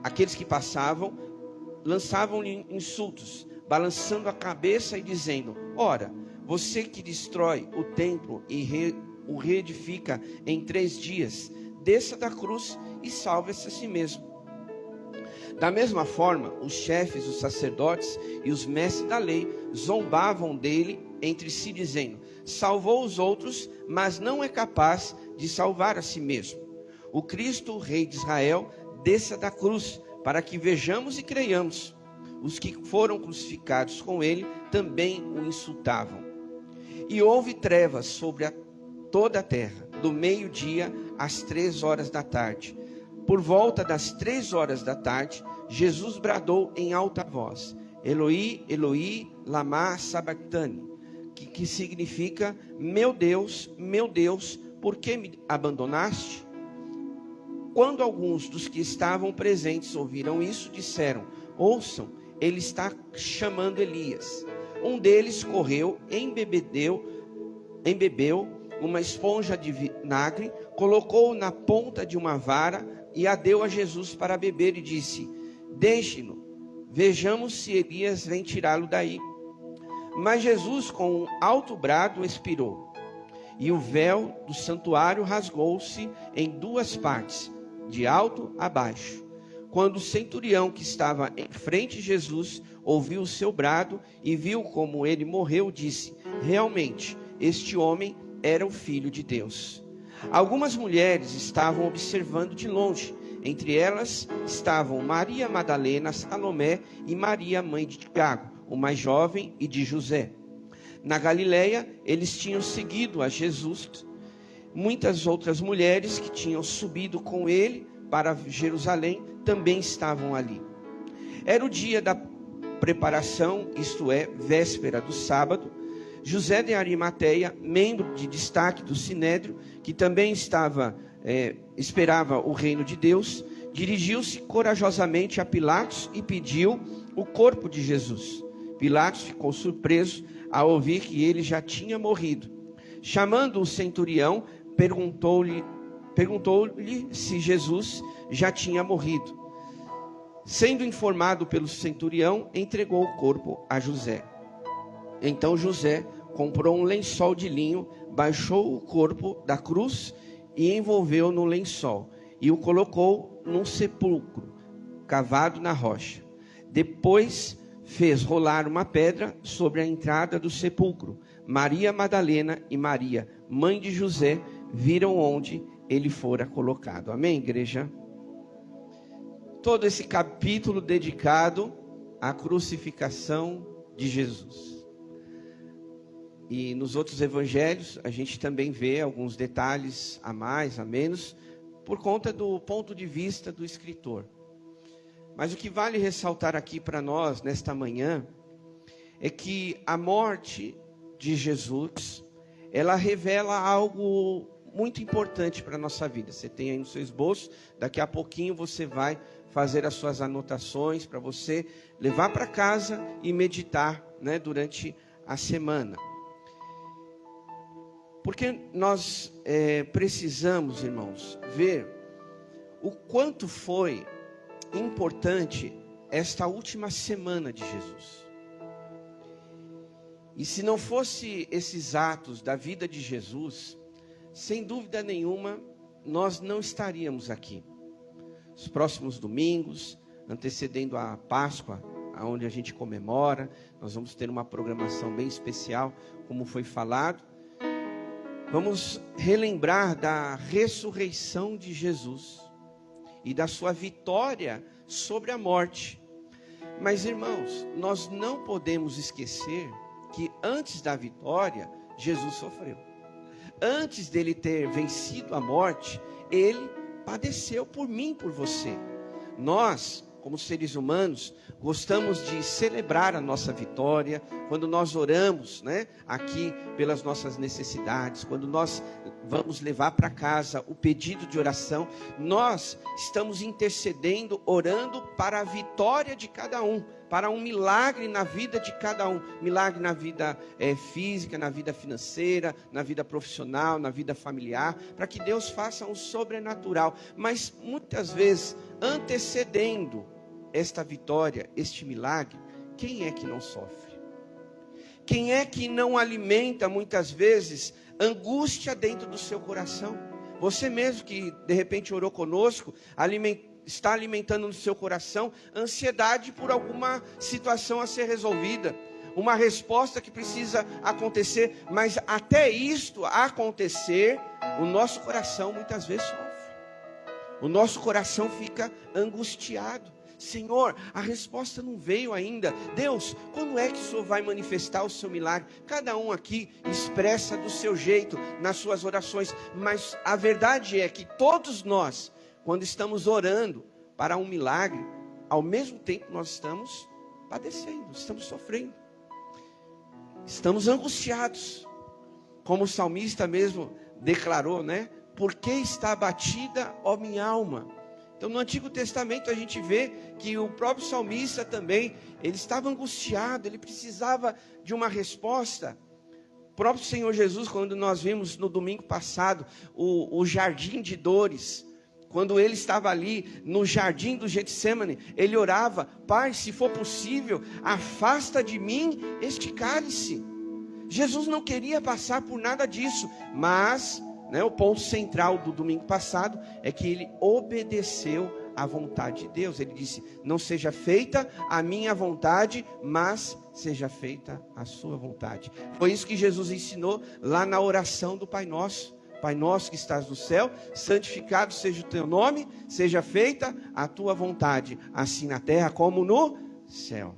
Aqueles que passavam, lançavam-lhe insultos, balançando a cabeça e dizendo: Ora, você que destrói o templo e o reedifica em 3 dias, desça da cruz e salve-se a si mesmo. Da mesma forma, os chefes, os sacerdotes e os mestres da lei zombavam dele entre si, dizendo: salvou os outros, mas não é capaz de salvar a si mesmo. O Cristo, o Rei de Israel, desça da cruz, para que vejamos e creiamos. Os que foram crucificados com ele também o insultavam. E houve trevas sobre toda a terra, do meio-dia às 3h da tarde. Por volta das 3h da tarde, Jesus bradou em alta voz: Eloi, Eloi, lama sabachthani, que significa: meu Deus, por que me abandonaste? Quando alguns dos que estavam presentes ouviram isso, disseram: ouçam, ele está chamando Elias. Um deles correu, embebeu uma esponja de vinagre, colocou na ponta de uma vara e a deu a Jesus para beber e disse: deixe-no, vejamos se Elias vem tirá-lo daí. Mas Jesus, com um alto brado, expirou. E o véu do santuário rasgou-se em 2 partes, de alto a baixo. Quando o centurião que estava em frente de Jesus ouviu o seu brado e viu como ele morreu, disse: realmente, este homem era o Filho de Deus. Algumas mulheres estavam observando de longe. Entre elas estavam Maria Madalena, Salomé e Maria, mãe de Tiago, o mais jovem, e de José. Na Galileia, eles tinham seguido a Jesus. Muitas outras mulheres que tinham subido com ele para Jerusalém também estavam ali. Era o dia da preparação, isto é, véspera do sábado. José de Arimateia, membro de destaque do Sinédrio, que também esperava o reino de Deus, dirigiu-se corajosamente a Pilatos e pediu o corpo de Jesus. Pilatos ficou surpreso ao ouvir que ele já tinha morrido. Chamando o centurião, perguntou-lhe se Jesus já tinha morrido. Sendo informado pelo centurião, entregou o corpo a José. Então José comprou um lençol de linho, baixou o corpo da cruz e envolveu no lençol, e o colocou num sepulcro cavado na rocha. Depois fez rolar uma pedra sobre a entrada do sepulcro. Maria Madalena e Maria, mãe de José, viram onde ele fora colocado. Amém, igreja? Todo esse capítulo dedicado à crucificação de Jesus. E nos outros evangelhos a gente também vê alguns detalhes a mais, a menos, por conta do ponto de vista do escritor. Mas o que vale ressaltar aqui para nós nesta manhã é que a morte de Jesus, ela revela algo muito importante para a nossa vida. Você tem aí no seu esboço, daqui a pouquinho você vai fazer as suas anotações para você levar para casa e meditar, né, durante a semana. Porque nós precisamos, irmãos, ver o quanto foi importante esta última semana de Jesus. E se não fosse esses atos da vida de Jesus, sem dúvida nenhuma, nós não estaríamos aqui. Os próximos domingos, antecedendo a Páscoa, onde a gente comemora, nós vamos ter uma programação bem especial, como foi falado. Vamos relembrar da ressurreição de Jesus e da sua vitória sobre a morte. Mas, irmãos, nós não podemos esquecer que antes da vitória, Jesus sofreu. Antes dele ter vencido a morte, ele padeceu por mim, por você. Nós, como seres humanos, gostamos de celebrar a nossa vitória, quando nós oramos, né, aqui pelas nossas necessidades, quando nós vamos levar para casa o pedido de oração, nós estamos intercedendo, orando para a vitória de cada um, para um milagre na vida de cada um, milagre na vida física, na vida financeira, na vida profissional, na vida familiar, para que Deus faça um sobrenatural. Mas muitas vezes, antecedendo esta vitória, este milagre, quem é que não sofre? Quem é que não alimenta muitas vezes angústia dentro do seu coração? Você mesmo que de repente orou conosco, está alimentando no seu coração ansiedade por alguma situação a ser resolvida, uma resposta que precisa acontecer, mas até isto acontecer, o nosso coração muitas vezes sofre, o nosso coração fica angustiado. Senhor, a resposta não veio ainda. Deus, quando é que o Senhor vai manifestar o seu milagre? Cada um aqui expressa do seu jeito nas suas orações, mas a verdade é que todos nós, quando estamos orando para um milagre, ao mesmo tempo nós estamos padecendo, estamos sofrendo, estamos angustiados, como o salmista mesmo declarou, né? Por que está abatida, ó minha alma? Então no Antigo Testamento a gente vê que o próprio salmista também, ele estava angustiado, ele precisava de uma resposta. O próprio Senhor Jesus, quando nós vimos no domingo passado o jardim de dores, quando ele estava ali no jardim do Getsêmani, ele orava: Pai, se for possível, afasta de mim este cálice. Jesus não queria passar por nada disso, mas o ponto central do domingo passado é que ele obedeceu a vontade de Deus. Ele disse: não seja feita a minha vontade, mas seja feita a sua vontade. Foi isso que Jesus ensinou lá na oração do Pai Nosso. Pai nosso que estás no céu, santificado seja o teu nome, seja feita a tua vontade, assim na terra como no céu.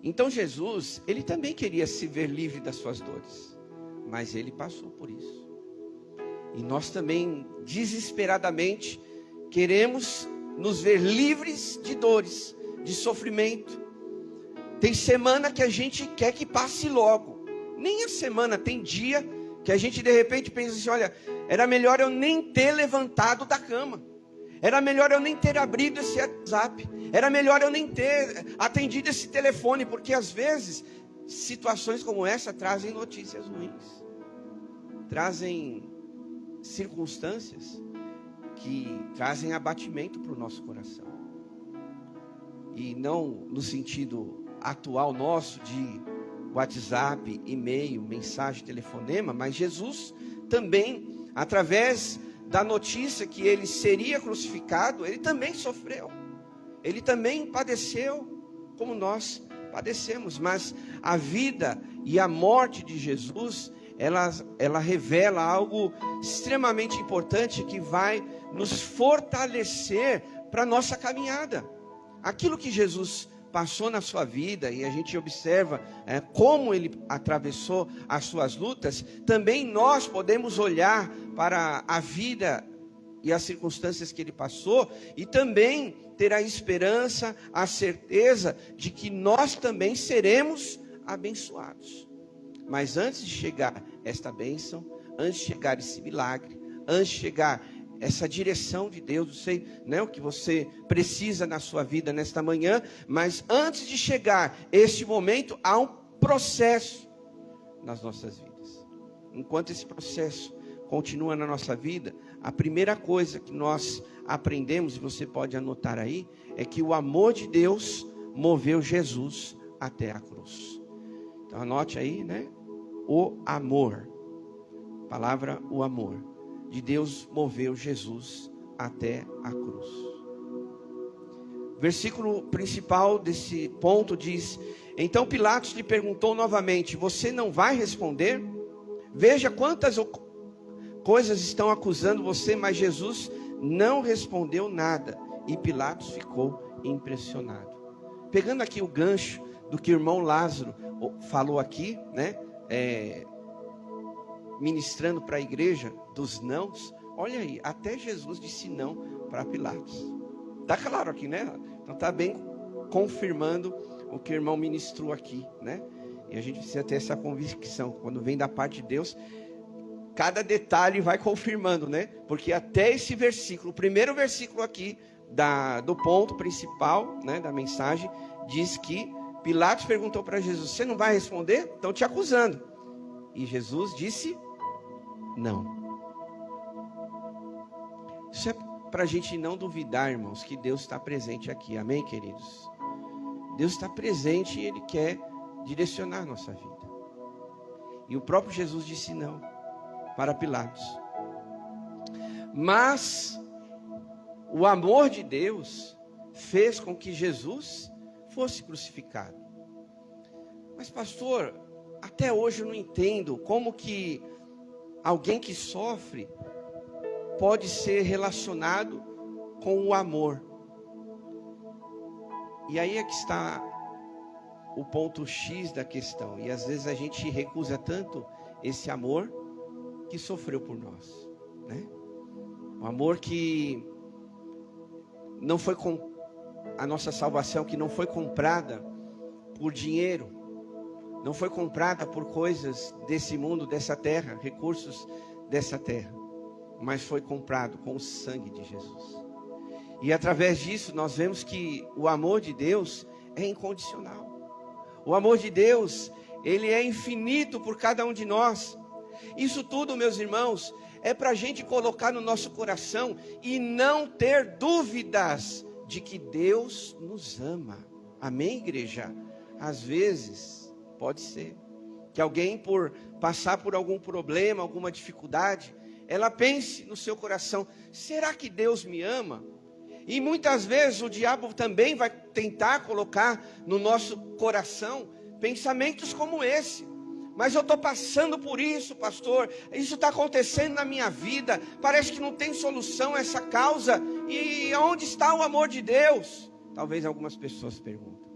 Então Jesus, ele também queria se ver livre das suas dores, mas ele passou por isso. E nós também, desesperadamente, queremos nos ver livres de dores, de sofrimento. Tem semana que a gente quer que passe logo. Nem a semana, tem dia que a gente de repente pensa assim: olha, era melhor eu nem ter levantado da cama. Era melhor eu nem ter abrido esse WhatsApp. Era melhor eu nem ter atendido esse telefone. Porque às vezes, situações como essa trazem notícias ruins. Trazem circunstâncias que trazem abatimento para o nosso coração. E não no sentido atual nosso de WhatsApp, e-mail, mensagem, telefonema, mas Jesus também, através da notícia que ele seria crucificado, ele também sofreu, ele também padeceu, como nós padecemos. Mas a vida e a morte de Jesus, ela revela algo extremamente importante que vai nos fortalecer para a nossa caminhada. Aquilo que Jesus passou na sua vida, e a gente observa como ele atravessou as suas lutas, também nós podemos olhar para a vida e as circunstâncias que ele passou, e também ter a esperança, a certeza de que nós também seremos abençoados. Mas antes de chegar esta bênção, antes de chegar esse milagre, antes de chegar essa direção de Deus, não sei, né, o que você precisa na sua vida nesta manhã, mas antes de chegar este momento, há um processo nas nossas vidas. Enquanto esse processo continua na nossa vida, a primeira coisa que nós aprendemos, e você pode anotar aí, é que o amor de Deus moveu Jesus até a cruz. Então anote aí, né? O amor, a palavra o amor de Deus moveu Jesus até a cruz. O versículo principal desse ponto diz: então Pilatos lhe perguntou novamente: você não vai responder? Veja quantas coisas estão acusando você. Mas Jesus não respondeu nada, e Pilatos ficou impressionado. Pegando aqui o gancho do que o irmão Lázaro falou aqui, né? Ministrando para a igreja dos nãos. Olha aí, até Jesus disse não para Pilatos. Está claro aqui, né? Então está bem confirmando o que o irmão ministrou aqui, né? E a gente precisa ter essa convicção. Quando vem da parte de Deus, cada detalhe vai confirmando, né? Porque até esse versículo, o primeiro versículo aqui do ponto principal, né, da mensagem, diz que Pilatos perguntou para Jesus: você não vai responder? Estão te acusando. E Jesus disse não. Isso é para a gente não duvidar, irmãos, que Deus está presente aqui. Amém, queridos? Deus está presente e Ele quer direcionar a nossa vida. E o próprio Jesus disse não para Pilatos. Mas o amor de Deus fez com que Jesus fosse crucificado. Mas pastor, até hoje eu não entendo como que alguém que sofre pode ser relacionado com o amor. E aí é que está o ponto X da questão. E às vezes a gente recusa tanto esse amor que sofreu por nós, né? O amor que não foi com a nossa salvação, que não foi comprada por dinheiro, não foi comprada por coisas desse mundo, dessa terra, recursos dessa terra, mas foi comprado com o sangue de Jesus. E através disso nós vemos que o amor de Deus é incondicional. O amor de Deus, ele é infinito por cada um de nós. Isso tudo, meus irmãos, é para a gente colocar no nosso coração e não ter dúvidas de que Deus nos ama. Amém, igreja? Às vezes, pode ser que alguém, por passar por algum problema, alguma dificuldade, ela pense no seu coração: será que Deus me ama? E muitas vezes o diabo também vai tentar colocar no nosso coração pensamentos como esse. Mas eu estou passando por isso, pastor, isso está acontecendo na minha vida, parece que não tem solução essa causa, e onde está o amor de Deus? Talvez algumas pessoas perguntam.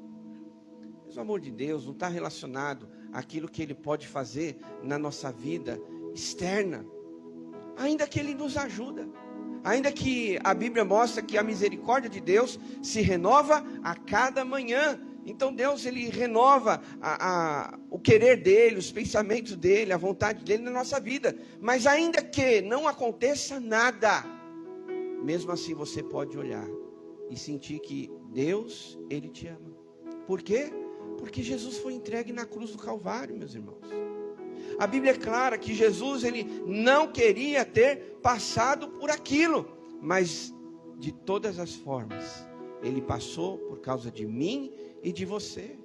Mas o amor de Deus não está relacionado àquilo que Ele pode fazer na nossa vida externa, ainda que Ele nos ajuda, ainda que a Bíblia mostra que a misericórdia de Deus se renova a cada manhã. Então Deus, Ele renova o querer dEle, os pensamentos dEle, a vontade dEle na nossa vida. Mas ainda que não aconteça nada, mesmo assim você pode olhar e sentir que Deus, Ele te ama. Por quê? Porque Jesus foi entregue na cruz do Calvário, meus irmãos. A Bíblia é clara que Jesus, Ele não queria ter passado por aquilo, mas de todas as formas, Ele passou por causa de mim e de você.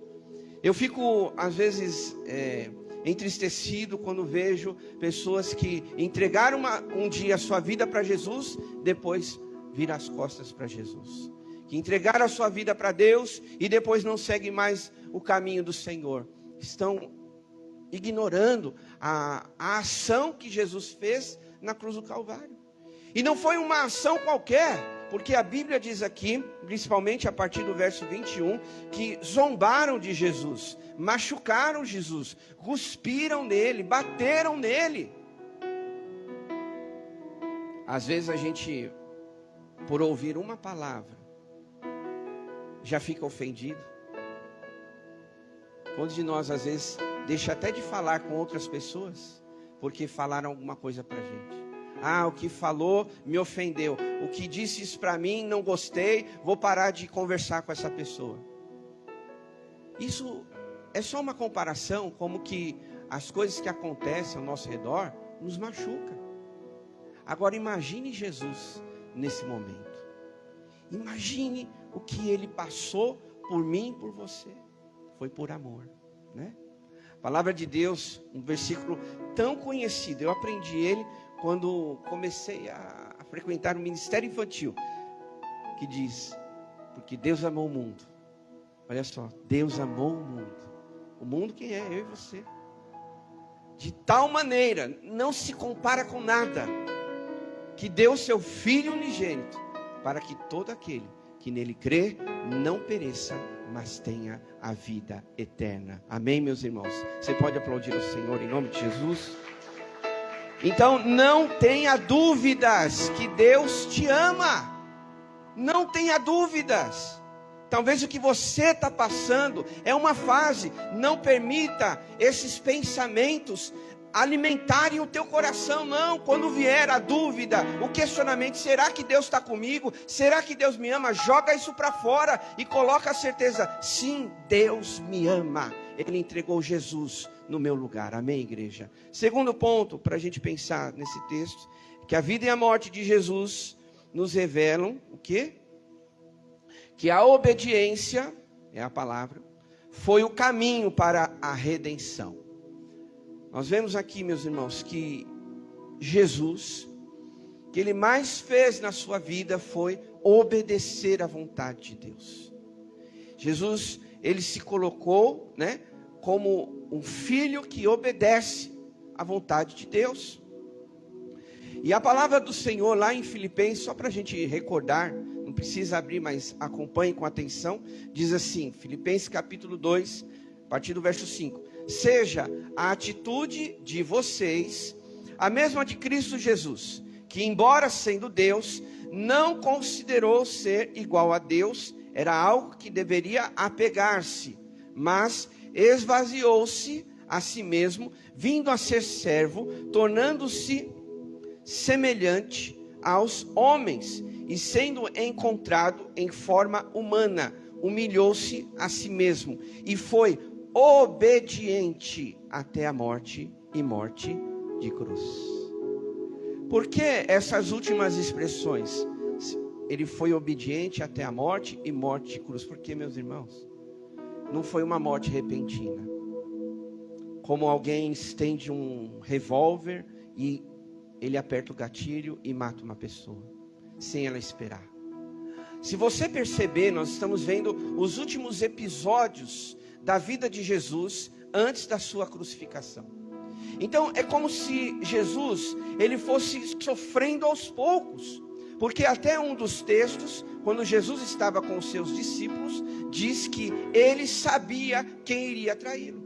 Eu fico às vezes entristecido quando vejo pessoas que entregaram um dia a sua vida para Jesus, depois viram as costas para Jesus, que entregaram a sua vida para Deus e depois não seguem mais o caminho do Senhor. Estão ignorando a ação que Jesus fez na cruz do Calvário. E não foi uma ação qualquer, porque a Bíblia diz aqui, principalmente a partir do verso 21, que zombaram de Jesus, machucaram Jesus, cuspiram nele, bateram nele. Às vezes a gente, por ouvir uma palavra, já fica ofendido. Quantos de nós às vezes deixa até de falar com outras pessoas, porque falaram alguma coisa pra gente? Ah, o que falou me ofendeu. O que disse isso para mim, não gostei. Vou parar de conversar com essa pessoa. Isso é só uma comparação, como que as coisas que acontecem ao nosso redor nos machucam. Agora imagine Jesus nesse momento. Imagine o que Ele passou por mim e por você. Foi por amor, né? A palavra de Deus, um versículo tão conhecido. Eu aprendi ele quando comecei a frequentar o ministério infantil, que diz: porque Deus amou o mundo. Olha só, Deus amou o mundo. O mundo quem é? Eu e você. De tal maneira, não se compara com nada, que deu seu Filho unigênito, para que todo aquele que nele crê não pereça, mas tenha a vida eterna. Amém, meus irmãos? Você pode aplaudir o Senhor em nome de Jesus? Então não tenha dúvidas que Deus te ama. Não tenha dúvidas. Talvez o que você está passando é uma fase. Não permita esses pensamentos alimentarem o teu coração, não. Quando vier a dúvida, o questionamento: será que Deus está comigo? Será que Deus me ama? Joga isso para fora e coloca a certeza: sim, Deus me ama. Ele entregou Jesus no meu lugar. Amém, igreja? Segundo ponto para a gente pensar nesse texto, que a vida e a morte de Jesus nos revelam o quê? Que a obediência, é a palavra, foi o caminho para a redenção. Nós vemos aqui, meus irmãos, que Jesus, o que Ele mais fez na sua vida foi obedecer à vontade de Deus. Jesus, Ele se colocou, né, como um filho que obedece à vontade de Deus. E a palavra do Senhor lá em Filipenses, só para a gente recordar, não precisa abrir, mas acompanhe com atenção, diz assim, Filipenses capítulo 2, a partir do verso 5. Seja a atitude de vocês a mesma de Cristo Jesus, que embora sendo Deus, não considerou ser igual a Deus, era algo que deveria apegar-se, mas esvaziou-se a si mesmo, vindo a ser servo, tornando-se semelhante aos homens, e sendo encontrado em forma humana, humilhou-se a si mesmo, e foi obediente até a morte, e morte de cruz. Por que essas últimas expressões? Ele foi obediente até a morte e morte de cruz. Por que, meus irmãos? Não foi uma morte repentina, como alguém estende um revólver e ele aperta o gatilho e mata uma pessoa, sem ela esperar. Se você perceber, nós estamos vendo os últimos episódios da vida de Jesus antes da sua crucificação. Então é como se Jesus, ele fosse sofrendo aos poucos, porque até um dos textos, quando Jesus estava com os seus discípulos, diz que ele sabia quem iria traí-lo.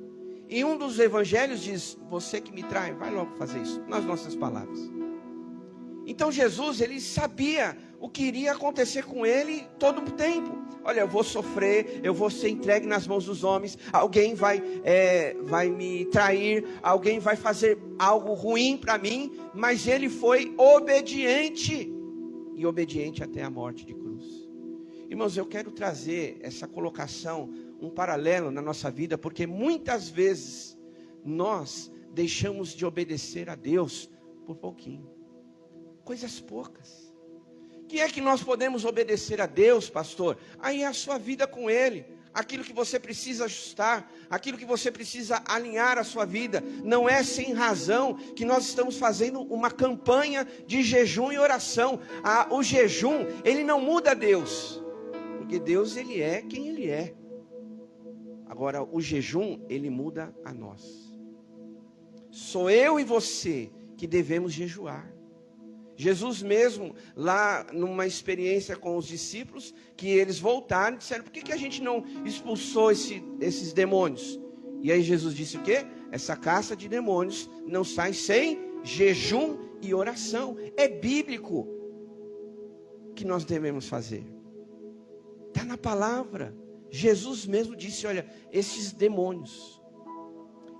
E um dos evangelhos diz: você que me trai, vai logo fazer isso, nas nossas palavras. Então Jesus, ele sabia o que iria acontecer com ele todo o tempo. Olha, eu vou sofrer, eu vou ser entregue nas mãos dos homens, alguém vai me trair, alguém vai fazer algo ruim para mim, mas ele foi obediente, e obediente até a morte de cruz. Irmãos, eu quero trazer essa colocação, um paralelo na nossa vida, porque muitas vezes nós deixamos de obedecer a Deus por pouquinho, coisas poucas. Que é que nós podemos obedecer a Deus, pastor? Aí é a sua vida com Ele, aquilo que você precisa ajustar, aquilo que você precisa alinhar a sua vida. Não é sem razão que nós estamos fazendo uma campanha de jejum e oração. O jejum, ele não muda Deus, porque Deus, ele é quem Ele é. Agora, o jejum, ele muda a nós. Sou eu e você que devemos jejuar. Jesus mesmo, lá numa experiência com os discípulos, que eles voltaram e disseram: por que a gente não expulsou esses demônios? E aí Jesus disse o quê? Essa caça de demônios não sai sem jejum e oração. É bíblico que nós devemos fazer. Está na palavra. Jesus mesmo disse: olha, esses demônios.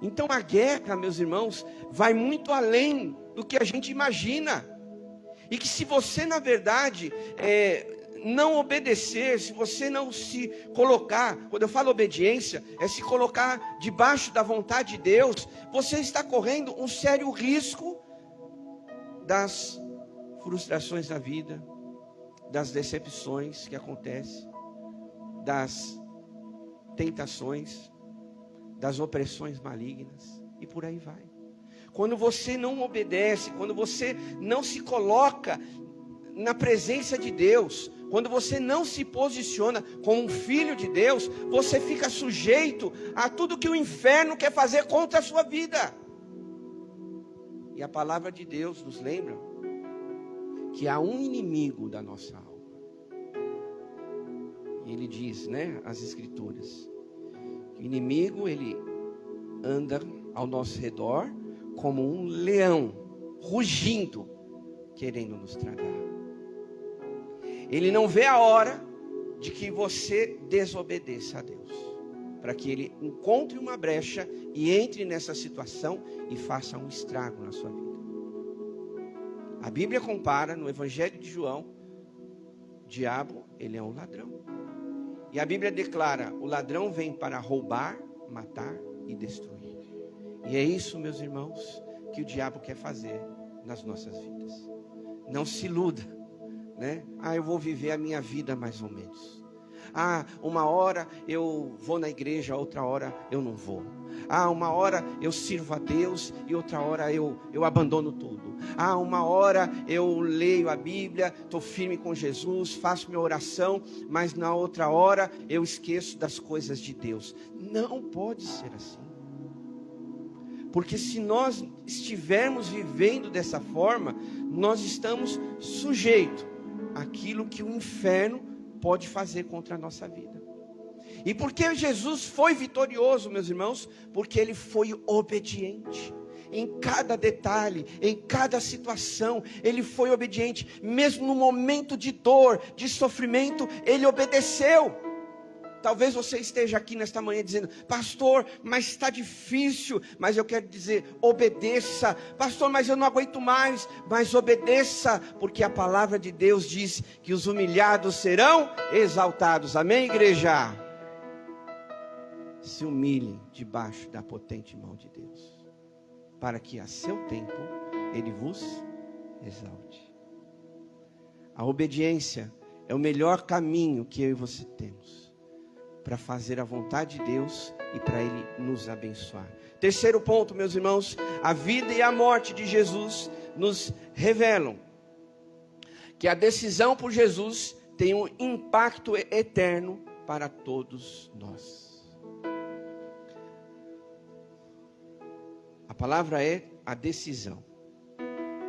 Então a guerra, meus irmãos, vai muito além do que a gente imagina. E que se você, na verdade, não obedecer, se você não se colocar, quando eu falo obediência, é se colocar debaixo da vontade de Deus, você está correndo um sério risco das frustrações da vida, das decepções que acontecem, das tentações, das opressões malignas, e por aí vai. Quando você não obedece, quando você não se coloca na presença de Deus, quando você não se posiciona como um filho de Deus, você fica sujeito a tudo que o inferno quer fazer contra a sua vida. E a palavra de Deus nos lembra que há um inimigo da nossa alma. E ele diz, né, as escrituras, que o inimigo, ele anda ao nosso redor como um leão, rugindo, querendo nos tragar. Ele não vê a hora de que você desobedeça a Deus, para que ele encontre uma brecha e entre nessa situação e faça um estrago na sua vida. A Bíblia compara no Evangelho de João, o diabo, ele é um ladrão. E a Bíblia declara: o ladrão vem para roubar, matar e destruir. E é isso, meus irmãos, que o diabo quer fazer nas nossas vidas. Não se iluda, né? Eu vou viver a minha vida mais ou menos. Uma hora eu vou na igreja, outra hora eu não vou. Uma hora eu sirvo a Deus e outra hora eu abandono tudo. Uma hora eu leio a Bíblia, estou firme com Jesus, faço minha oração, mas na outra hora eu esqueço das coisas de Deus. Não pode ser assim. Porque se nós estivermos vivendo dessa forma, nós estamos sujeitos àquilo que o inferno pode fazer contra a nossa vida. E por que Jesus foi vitorioso, meus irmãos? Porque ele foi obediente. Em cada detalhe, em cada situação, ele foi obediente. Mesmo no momento de dor, de sofrimento, ele obedeceu. Talvez você esteja aqui nesta manhã dizendo: pastor, mas está difícil. Mas eu quero dizer, obedeça. Pastor, mas eu não aguento mais. Mas obedeça, porque a palavra de Deus diz que os humilhados serão exaltados. Amém, igreja? Se humilhe debaixo da potente mão de Deus, para que a seu tempo Ele vos exalte. A obediência é o melhor caminho que eu e você temos para fazer a vontade de Deus e para Ele nos abençoar. Terceiro ponto, meus irmãos, a vida e a morte de Jesus nos revelam que a decisão por Jesus tem um impacto eterno para todos nós. A palavra é a decisão.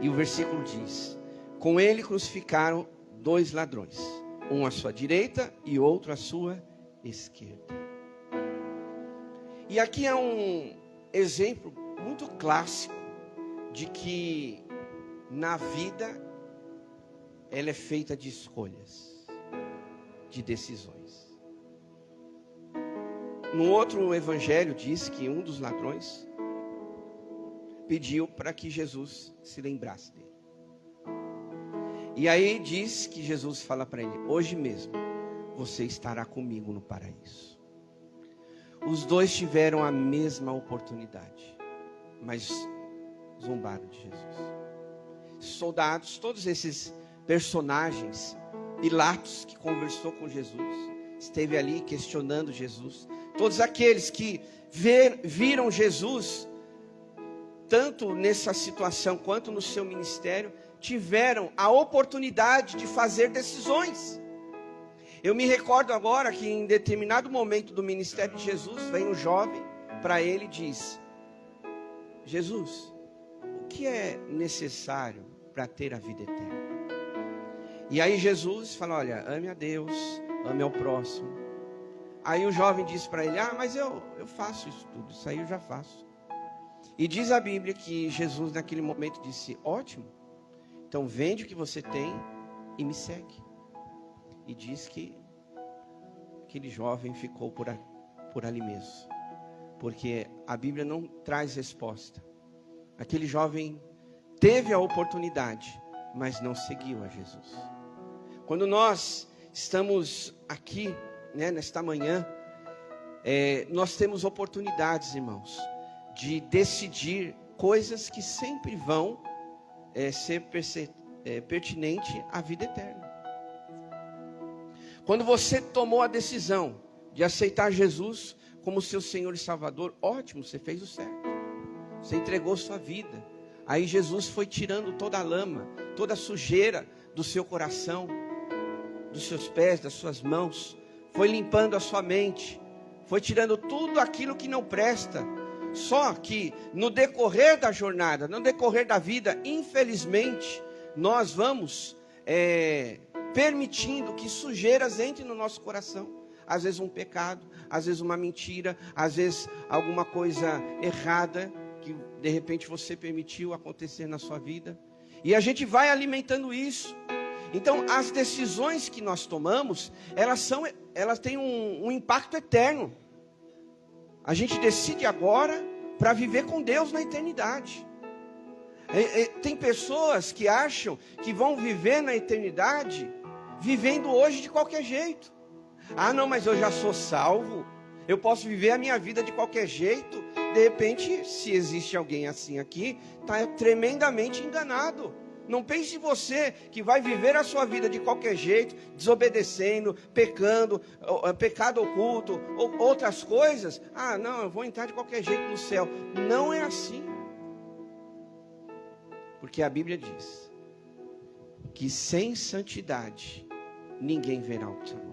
E o versículo diz: com ele crucificaram 2 ladrões, um à sua direita e outro à sua esquerda. E aqui é um exemplo muito clássico de que na vida ela é feita de escolhas, de decisões. No outro evangelho diz que um dos ladrões pediu para que Jesus se lembrasse dele. E aí diz que Jesus fala para ele: hoje mesmo você estará comigo no paraíso. Os dois tiveram a mesma oportunidade, mas zombaram de Jesus. Soldados, todos esses personagens, Pilatos, que conversou com Jesus, esteve ali questionando Jesus, todos aqueles que viram Jesus, tanto nessa situação quanto no seu ministério, tiveram a oportunidade de fazer decisões. Eu me recordo agora que em determinado momento do ministério de Jesus, vem um jovem para ele e diz: Jesus, o que é necessário para ter a vida eterna? E aí Jesus fala: olha, ame a Deus, ame ao próximo. Aí o jovem diz para ele: mas eu faço isso tudo, isso aí eu já faço. E diz a Bíblia que Jesus naquele momento disse: ótimo, então vende o que você tem e me segue. E diz que aquele jovem ficou por ali mesmo, porque a Bíblia não traz resposta. Aquele jovem teve a oportunidade, mas não seguiu a Jesus. Quando nós estamos aqui, nesta manhã, nós temos oportunidades, irmãos, de decidir coisas que sempre vão ser pertinente à vida eterna. Quando você tomou a decisão de aceitar Jesus como seu Senhor e Salvador, ótimo, você fez o certo. Você entregou sua vida. Aí Jesus foi tirando toda a lama, toda a sujeira do seu coração, dos seus pés, das suas mãos. Foi limpando a sua mente. Foi tirando tudo aquilo que não presta. Só que no decorrer da jornada, no decorrer da vida, infelizmente, nós vamos permitindo que sujeiras entrem no nosso coração. Às vezes um pecado, às vezes uma mentira, às vezes alguma coisa errada que de repente você permitiu acontecer na sua vida. E a gente vai alimentando isso. Então as decisões que nós tomamos, elas têm um impacto eterno. A gente decide agora para viver com Deus na eternidade. Tem pessoas que acham que vão viver na eternidade vivendo hoje de qualquer jeito. Não, mas eu já sou salvo, eu posso viver a minha vida de qualquer jeito. De repente, se existe alguém assim aqui, está tremendamente enganado. Não pense você que vai viver a sua vida de qualquer jeito, desobedecendo, pecando, pecado oculto, ou outras coisas. Não, eu vou entrar de qualquer jeito no céu. Não é assim. Porque a Bíblia diz que sem santidade ninguém verá o Senhor.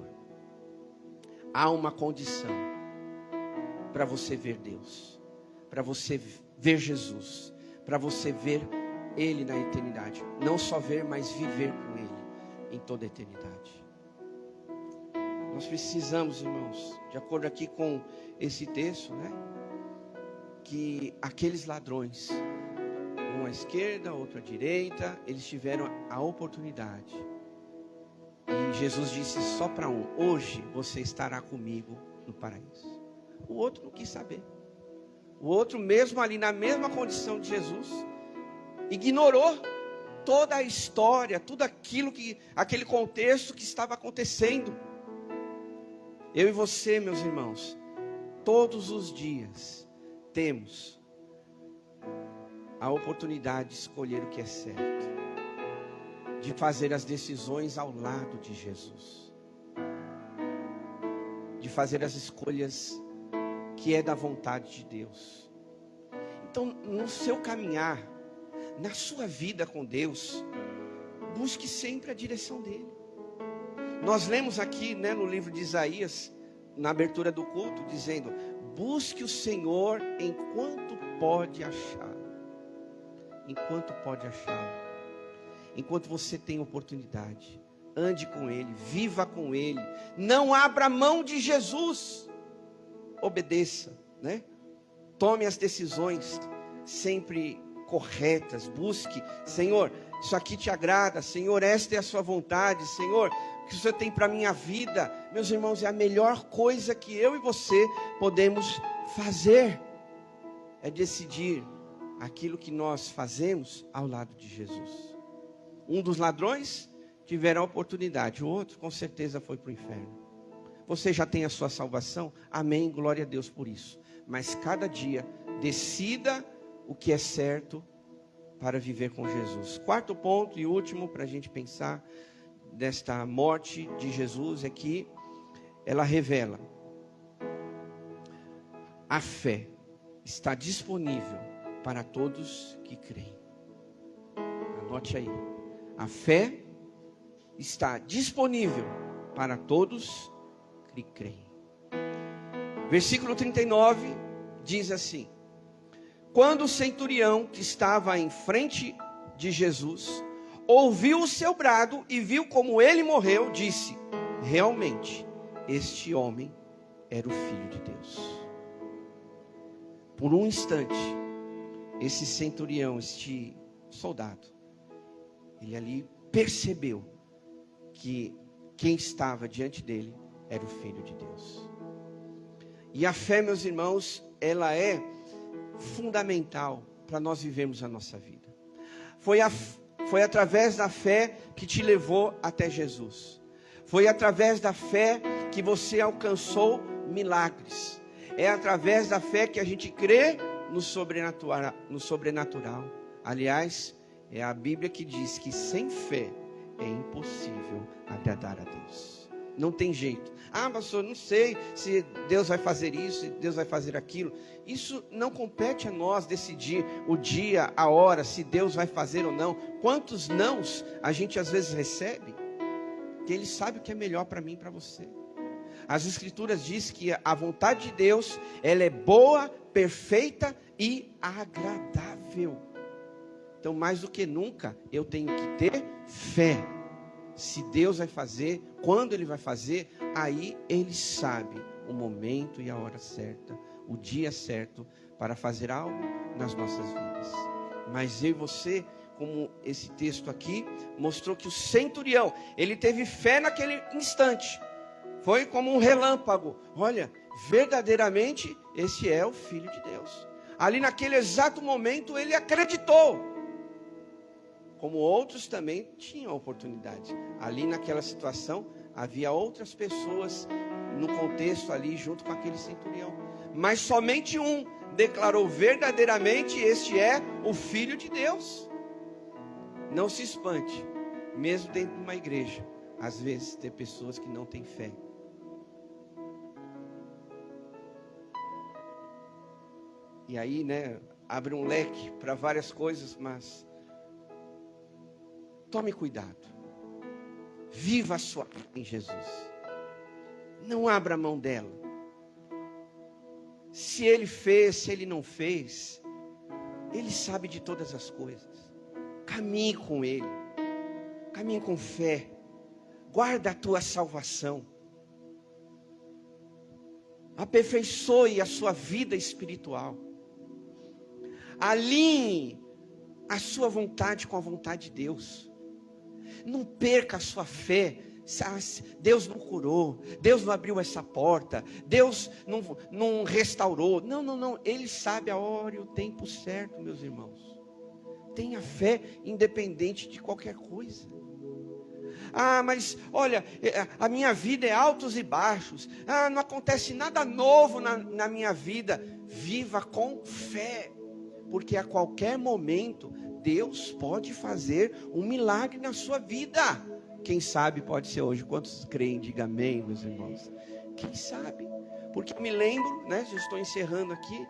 Há uma condição para você ver Deus, para você ver Jesus, para você ver Ele na eternidade. Não só ver, mas viver com Ele em toda a eternidade. Nós precisamos, irmãos, de acordo aqui com esse texto, que aqueles ladrões, um à esquerda, outro à direita, eles tiveram a oportunidade. E Jesus disse só para um: hoje você estará comigo no paraíso. O outro não quis saber. O outro, mesmo ali na mesma condição de Jesus, ignorou toda a história, tudo aquele contexto que estava acontecendo. Eu e você, meus irmãos, todos os dias temos a oportunidade de escolher o que é certo, de fazer as decisões ao lado de Jesus, de fazer as escolhas que é da vontade de Deus. Então, no seu caminhar, na sua vida com Deus, busque sempre a direção dEle. Nós lemos aqui, né, no livro de Isaías, na abertura do culto, dizendo: busque o Senhor enquanto pode achá-lo. Enquanto pode achá-lo. Enquanto você tem oportunidade, ande com Ele, viva com Ele. Não abra mão de Jesus. Obedeça, né? Tome as decisões sempre corretas. Busque, Senhor, isso aqui te agrada. Senhor, esta é a sua vontade. Senhor, o que o Senhor tem para a minha vida, meus irmãos, é a melhor coisa que eu e você podemos fazer. É decidir aquilo que nós fazemos ao lado de Jesus. Um dos ladrões tiveram a oportunidade, o outro com certeza foi para o inferno. Você já tem a sua salvação? Amém, glória a Deus por isso. Mas cada dia, decida o que é certo para viver com Jesus. Quarto ponto e último para a gente pensar desta morte de Jesus é que ela revela: a fé está disponível para todos que creem. Anote aí. A fé está disponível para todos que creem. Versículo 39 diz assim: quando o centurião que estava em frente de Jesus ouviu o seu brado e viu como ele morreu, disse: realmente, este homem era o Filho de Deus. Por um instante, esse centurião, este soldado, ele ali percebeu que quem estava diante dele era o Filho de Deus. E a fé, meus irmãos, ela é fundamental para nós vivermos a nossa vida. Foi através da fé que te levou até Jesus. Foi através da fé que você alcançou milagres. É através da fé que a gente crê no sobrenatural. Aliás, é a Bíblia que diz que sem fé é impossível agradar a Deus. Não tem jeito. Ah, pastor, não sei se Deus vai fazer isso, se Deus vai fazer aquilo. Isso não compete a nós decidir o dia, a hora, se Deus vai fazer ou não. Quantos nãos a gente às vezes recebe, que Ele sabe o que é melhor para mim e para você. As Escrituras dizem que a vontade de Deus, ela é boa, perfeita e agradável. Então, mais do que nunca, eu tenho que ter fé. Se Deus vai fazer, quando Ele vai fazer, aí Ele sabe o momento e a hora certa, o dia certo para fazer algo nas nossas vidas. Mas eu e você, como esse texto aqui mostrou que o centurião, ele teve fé naquele instante. Foi como um relâmpago. Olha, verdadeiramente esse é o Filho de Deus. Ali naquele exato momento ele acreditou. Como outros também tinham oportunidade. Ali naquela situação havia outras pessoas no contexto ali junto com aquele centurião. Mas somente um declarou verdadeiramente: este é o Filho de Deus. Não se espante, mesmo dentro de uma igreja, às vezes tem pessoas que não têm fé. E aí, né, abre um leque para várias coisas, mas tome cuidado. Viva a sua vida em Jesus. Não abra mão dela. Se Ele fez, se Ele não fez, Ele sabe de todas as coisas. Caminhe com Ele. Caminhe com fé. Guarda a tua salvação. Aperfeiçoe a sua vida espiritual. Alinhe a sua vontade com a vontade de Deus. Não perca a sua fé. Deus não curou, Deus não abriu essa porta, Deus não restaurou. Não. Ele sabe a hora e o tempo certo, meus irmãos. Tenha fé independente de qualquer coisa. Ah, mas olha, a minha vida é altos e baixos. Ah, não acontece nada novo na minha vida. Viva com fé. Porque a qualquer momento Deus pode fazer um milagre na sua vida. Quem sabe pode ser hoje. Quantos creem? Diga amém, meus irmãos. Quem sabe? Porque eu me lembro, né? Já estou encerrando aqui.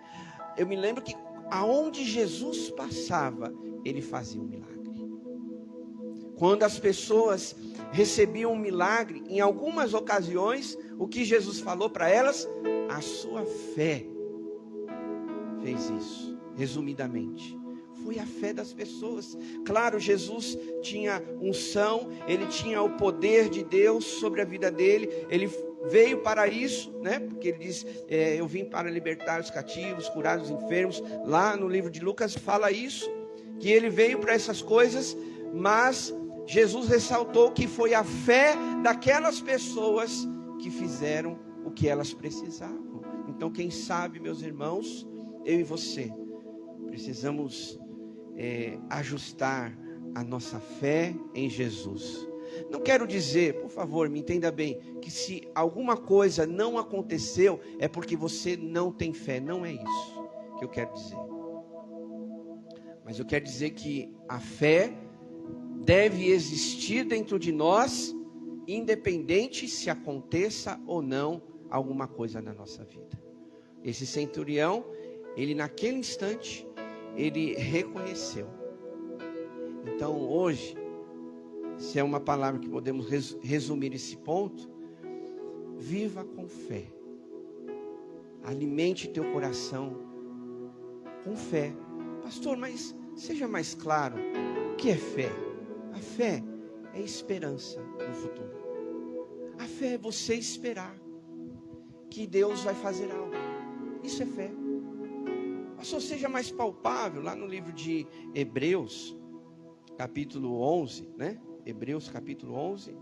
Eu me lembro que aonde Jesus passava, Ele fazia um milagre. Quando as pessoas recebiam um milagre, em algumas ocasiões, o que Jesus falou para elas? A sua fé fez isso, resumidamente. Foi a fé das pessoas. Claro, Jesus tinha unção, ele tinha o poder de Deus sobre a vida dele, ele veio para isso, né? Porque ele diz, eu vim para libertar os cativos, curar os enfermos. Lá no livro de Lucas fala isso, que ele veio para essas coisas, mas Jesus ressaltou que foi a fé daquelas pessoas que fizeram o que elas precisavam. Então, quem sabe, meus irmãos, eu e você precisamos ajustar a nossa fé em Jesus. Não quero dizer, por favor, me entenda bem, que se alguma coisa não aconteceu, é porque você não tem fé. Não é isso que eu quero dizer. Mas eu quero dizer que a fé deve existir dentro de nós, independente se aconteça ou não alguma coisa na nossa vida. Esse centurião, ele naquele instante, ele reconheceu. Então hoje, se é uma palavra que podemos resumir esse ponto, viva com fé. Alimente teu coração com fé. Pastor, mas seja mais claro, o que é fé? A fé é esperança no futuro. A fé é você esperar que Deus vai fazer algo. Isso é fé. Pastor, seja mais palpável, lá no livro de Hebreus, capítulo 11, né? Hebreus capítulo 11,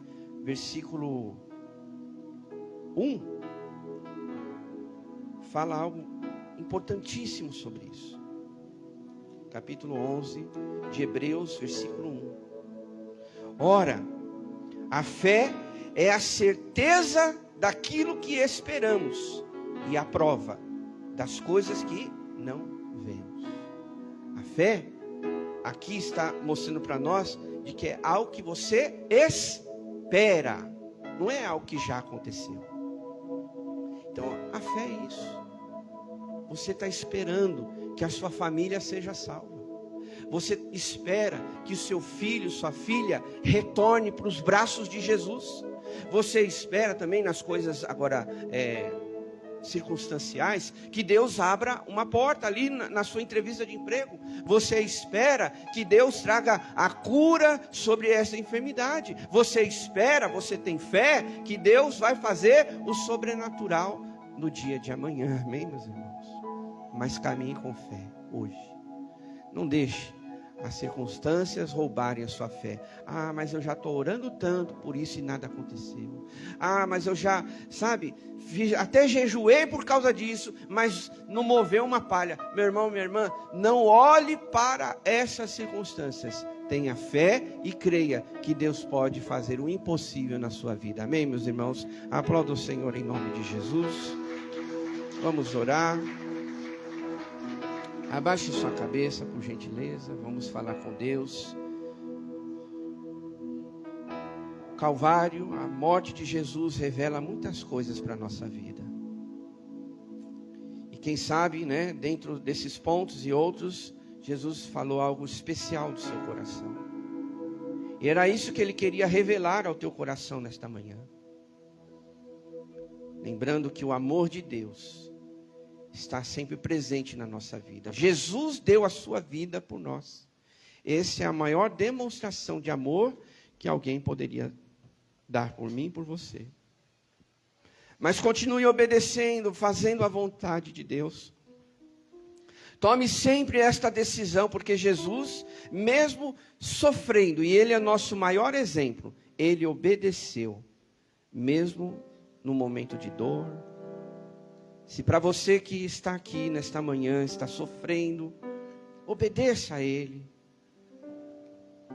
versículo 1, fala algo importantíssimo sobre isso. Capítulo 11 de Hebreus, versículo 1. Ora, a fé é a certeza daquilo que esperamos e a prova das coisas que não vemos. A fé aqui está mostrando para nós de que é algo que você espera, não é algo que já aconteceu. Então a fé é isso. Você está esperando que a sua família seja salva. Você espera que o seu filho, sua filha retorne para os braços de Jesus. Você espera também nas coisas agora circunstanciais, que Deus abra uma porta ali na sua entrevista de emprego. Você espera que Deus traga a cura sobre essa enfermidade. Você espera, você tem fé que Deus vai fazer o sobrenatural no dia de amanhã. Amém, meus irmãos? Mas caminhe com fé hoje. Não deixe as circunstâncias roubarem a sua fé. Ah, mas eu já estou orando tanto por isso e nada aconteceu. Ah, mas eu já, até jejuei por causa disso, mas não moveu uma palha. Meu irmão, minha irmã, não olhe para essas circunstâncias. Tenha fé e creia que Deus pode fazer o impossível na sua vida. Amém, meus irmãos? Aplauda o Senhor em nome de Jesus. Vamos orar. Abaixe sua cabeça, por gentileza. Vamos falar com Deus. Calvário, a morte de Jesus revela muitas coisas para a nossa vida. E quem sabe, né, dentro desses pontos e outros, Jesus falou algo especial do seu coração. E era isso que Ele queria revelar ao teu coração nesta manhã. Lembrando que o amor de Deus está sempre presente na nossa vida. Jesus deu a sua vida por nós. Essa é a maior demonstração de amor que alguém poderia dar por mim e por você. Mas continue obedecendo, fazendo a vontade de Deus. Tome sempre esta decisão, porque Jesus, mesmo sofrendo, e Ele é nosso maior exemplo, Ele obedeceu, mesmo no momento de dor. Se para você que está aqui nesta manhã, está sofrendo, obedeça a Ele.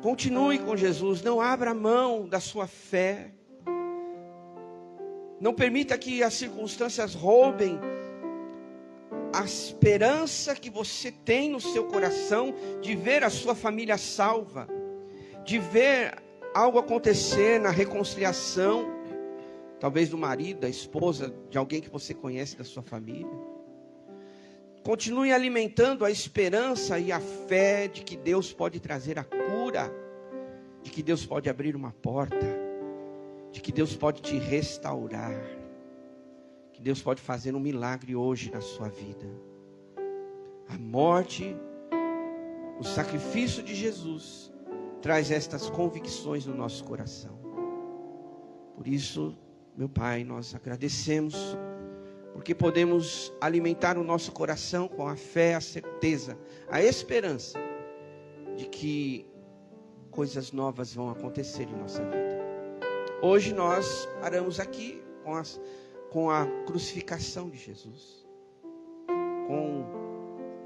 Continue com Jesus, não abra mão da sua fé. Não permita que as circunstâncias roubem a esperança que você tem no seu coração de ver a sua família salva, de ver algo acontecer na reconciliação, talvez do marido, da esposa, de alguém que você conhece da sua família. Continue alimentando a esperança e a fé de que Deus pode trazer a cura de que Deus pode abrir uma porta, de que Deus pode te restaurar, que Deus pode fazer um milagre hoje na sua vida. A morte, o sacrifício de Jesus traz estas convicções no nosso coração. Por isso, meu Pai, nós agradecemos, porque podemos alimentar o nosso coração com a fé, a certeza, a esperança de que coisas novas vão acontecer em nossa vida. Hoje nós paramos aqui com a crucificação de Jesus, com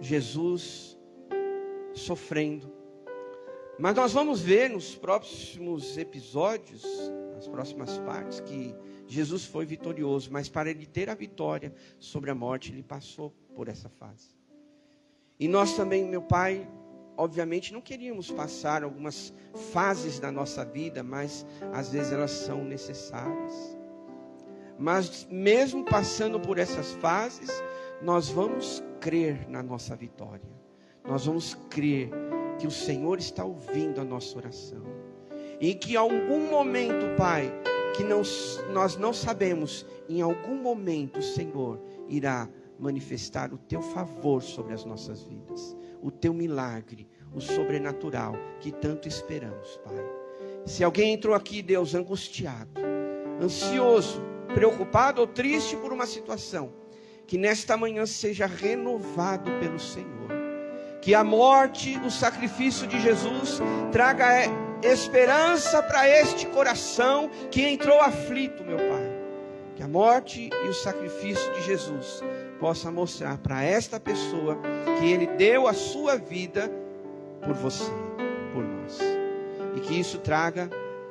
Jesus sofrendo. Mas nós vamos ver nos próximos episódios, nas próximas partes, que Jesus foi vitorioso, mas para ele ter a vitória sobre a morte, ele passou por essa fase. E nós também, meu Pai, obviamente não queríamos passar algumas fases da nossa vida, mas às vezes elas são necessárias. Mas mesmo passando por essas fases, nós vamos crer na nossa vitória. Nós vamos crer que o Senhor está ouvindo a nossa oração. E que em algum momento, Pai, que nós não sabemos, em algum momento o Senhor irá manifestar o Teu favor sobre as nossas vidas. O Teu milagre, o sobrenatural que tanto esperamos, Pai. Se alguém entrou aqui, Deus, angustiado, ansioso, preocupado ou triste por uma situação, que nesta manhã seja renovado pelo Senhor. Que a morte, o sacrifício de Jesus traga esperança para este coração que entrou aflito, meu Pai. Que a morte e o sacrifício de Jesus possa mostrar para esta pessoa que Ele deu a sua vida por você, por nós. E que isso traga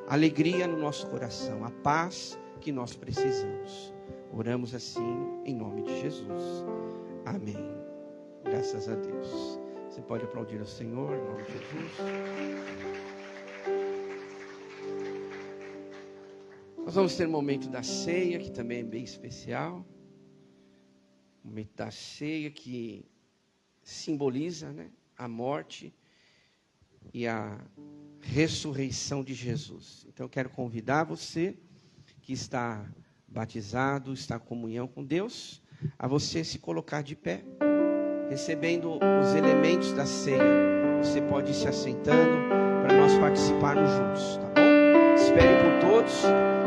alegria no nosso coração, a paz que nós precisamos. Oramos assim em nome de Jesus. Amém. Graças a Deus. Você pode aplaudir ao Senhor em nome de Jesus. Nós vamos ter um momento da ceia, que também é bem especial. Um momento da ceia que simboliza, né, a morte e a ressurreição de Jesus. Então eu quero convidar você que está batizado, está em comunhão com Deus, a você se colocar de pé, recebendo os elementos da ceia. Você pode ir se assentando para nós participarmos juntos, tá bom? Esperem por todos,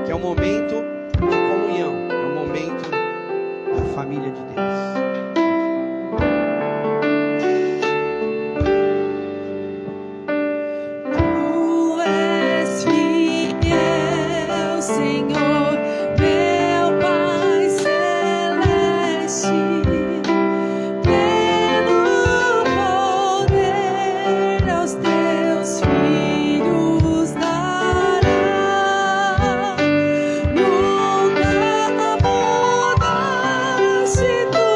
que é um momento de comunhão, é um momento da família de Deus. Se tu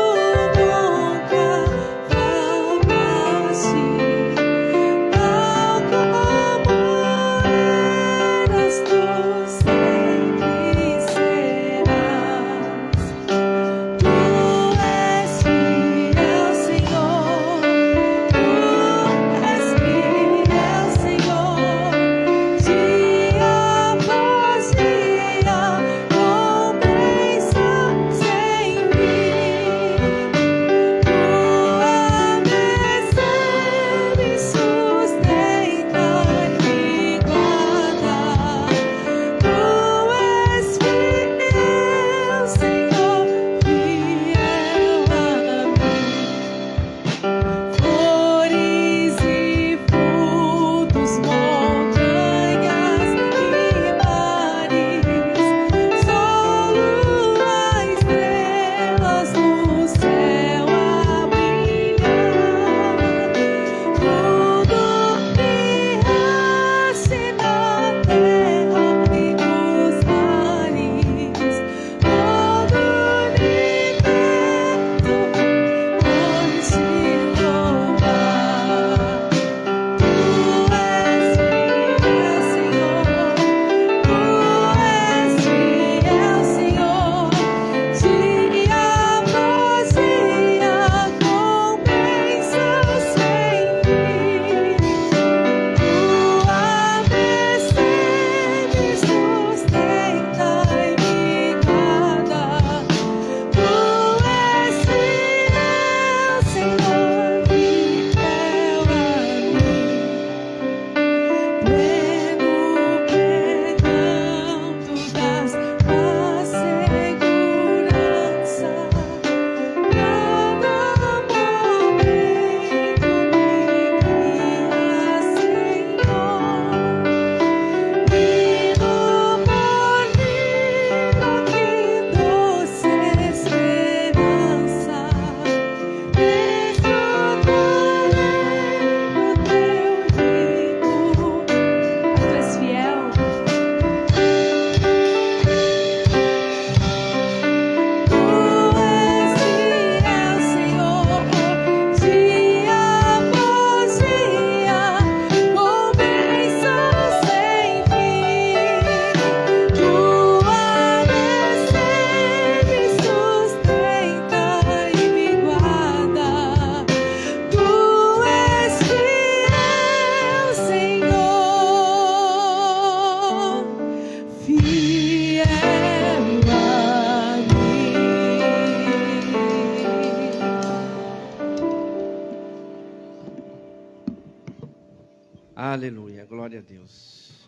Aleluia, glória a Deus.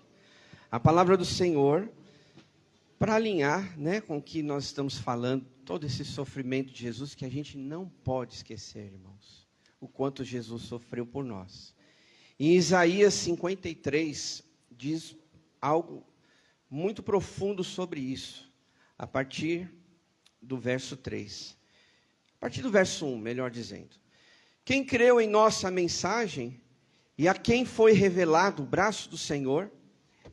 A palavra do Senhor, para alinhar, né, com o que nós estamos falando, todo esse sofrimento de Jesus, que a gente não pode esquecer, irmãos, o quanto Jesus sofreu por nós. Em Isaías 53, diz algo muito profundo sobre isso, a partir do verso 3. A partir do verso 1, melhor dizendo. Quem creu em nossa mensagem, e a quem foi revelado o braço do Senhor,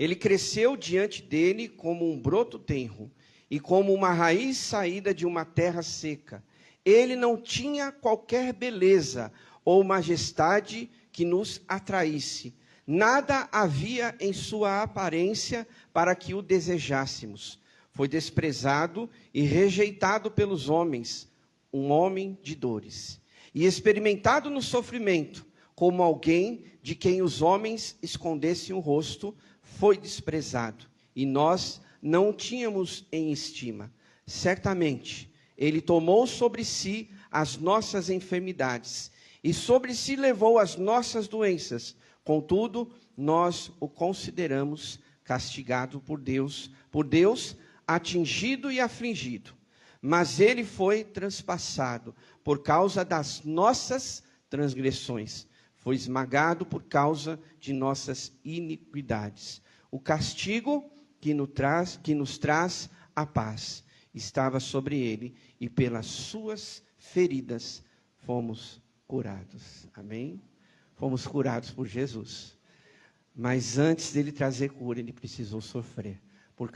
ele cresceu diante dele como um broto tenro, e como uma raiz saída de uma terra seca. Ele não tinha qualquer beleza ou majestade que nos atraísse. Nada havia em sua aparência para que o desejássemos. Foi desprezado e rejeitado pelos homens, um homem de dores, e experimentado no sofrimento, como alguém de quem os homens escondessem o rosto, foi desprezado, e nós não o tínhamos em estima. Certamente, ele tomou sobre si as nossas enfermidades, e sobre si levou as nossas doenças. Contudo, nós o consideramos castigado por Deus, atingido e afligido. Mas ele foi transpassado por causa das nossas transgressões, foi esmagado por causa de nossas iniquidades. O castigo que nos traz a paz estava sobre ele, e pelas suas feridas fomos curados. Amém? Fomos curados por Jesus. Mas antes dele trazer cura, ele precisou sofrer por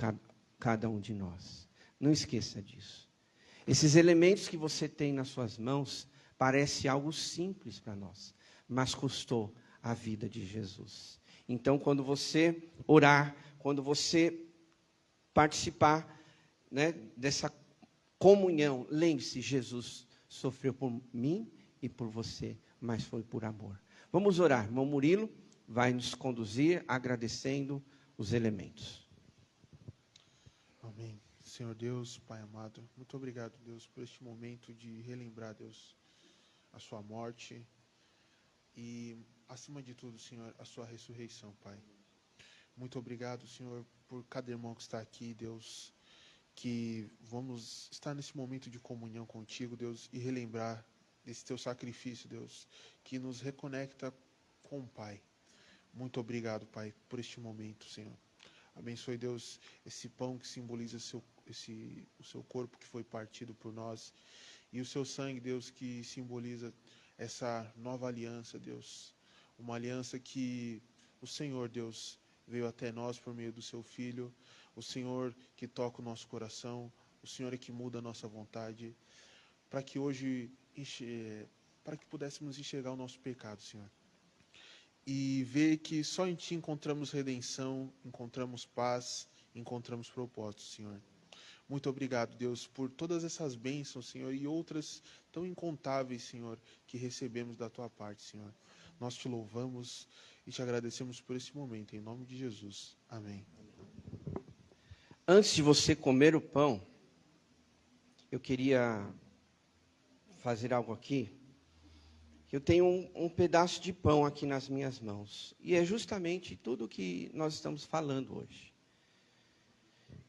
cada um de nós. Não esqueça disso. Esses elementos que você tem nas suas mãos parece algo simples para nós, mas custou a vida de Jesus. Então, quando você orar, quando você participar, né, dessa comunhão, lembre-se, Jesus sofreu por mim e por você, mas foi por amor. Vamos orar. Irmão Murilo vai nos conduzir agradecendo os elementos. Amém. Senhor Deus, Pai amado, muito obrigado, Deus, por este momento de relembrar, Deus, a sua morte e, acima de tudo, Senhor, a sua ressurreição, Pai. Muito obrigado, Senhor, por cada irmão que está aqui, Deus, que vamos estar nesse momento de comunhão contigo, Deus, e relembrar desse teu sacrifício, Deus, que nos reconecta com o Pai. Muito obrigado, Pai, por este momento, Senhor. Abençoe, Deus, esse pão que simboliza o seu corpo que foi partido por nós, e o seu sangue, Deus, que simboliza essa nova aliança, Deus. Uma aliança que o Senhor, Deus, veio até nós por meio do seu Filho, o Senhor que toca o nosso coração, o Senhor é que muda a nossa vontade, para que hoje, para que pudéssemos enxergar o nosso pecado, Senhor. E ver que só em Ti encontramos redenção, encontramos paz, encontramos propósito, Senhor. Muito obrigado, Deus, por todas essas bênçãos, Senhor, e outras tão incontáveis, Senhor, que recebemos da Tua parte, Senhor. Nós Te louvamos e Te agradecemos por esse momento, em nome de Jesus. Amém. Antes de você comer o pão, eu queria fazer algo aqui. Eu tenho um pedaço de pão aqui nas minhas mãos. E é justamente tudo o que nós estamos falando hoje.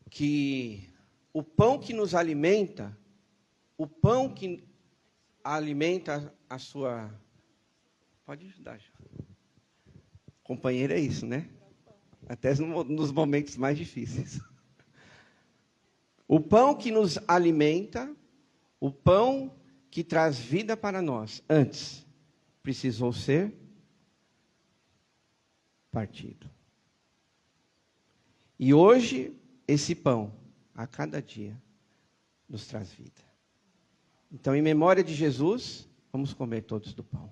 Que o pão que nos alimenta, o pão que alimenta a sua... Pode ajudar, já. Companheiro é isso, né? Até nos momentos mais difíceis. O pão que nos alimenta, o pão que traz vida para nós, antes precisou ser partido. E hoje, esse pão, a cada dia, nos traz vida. Então, em memória de Jesus, vamos comer todos do pão.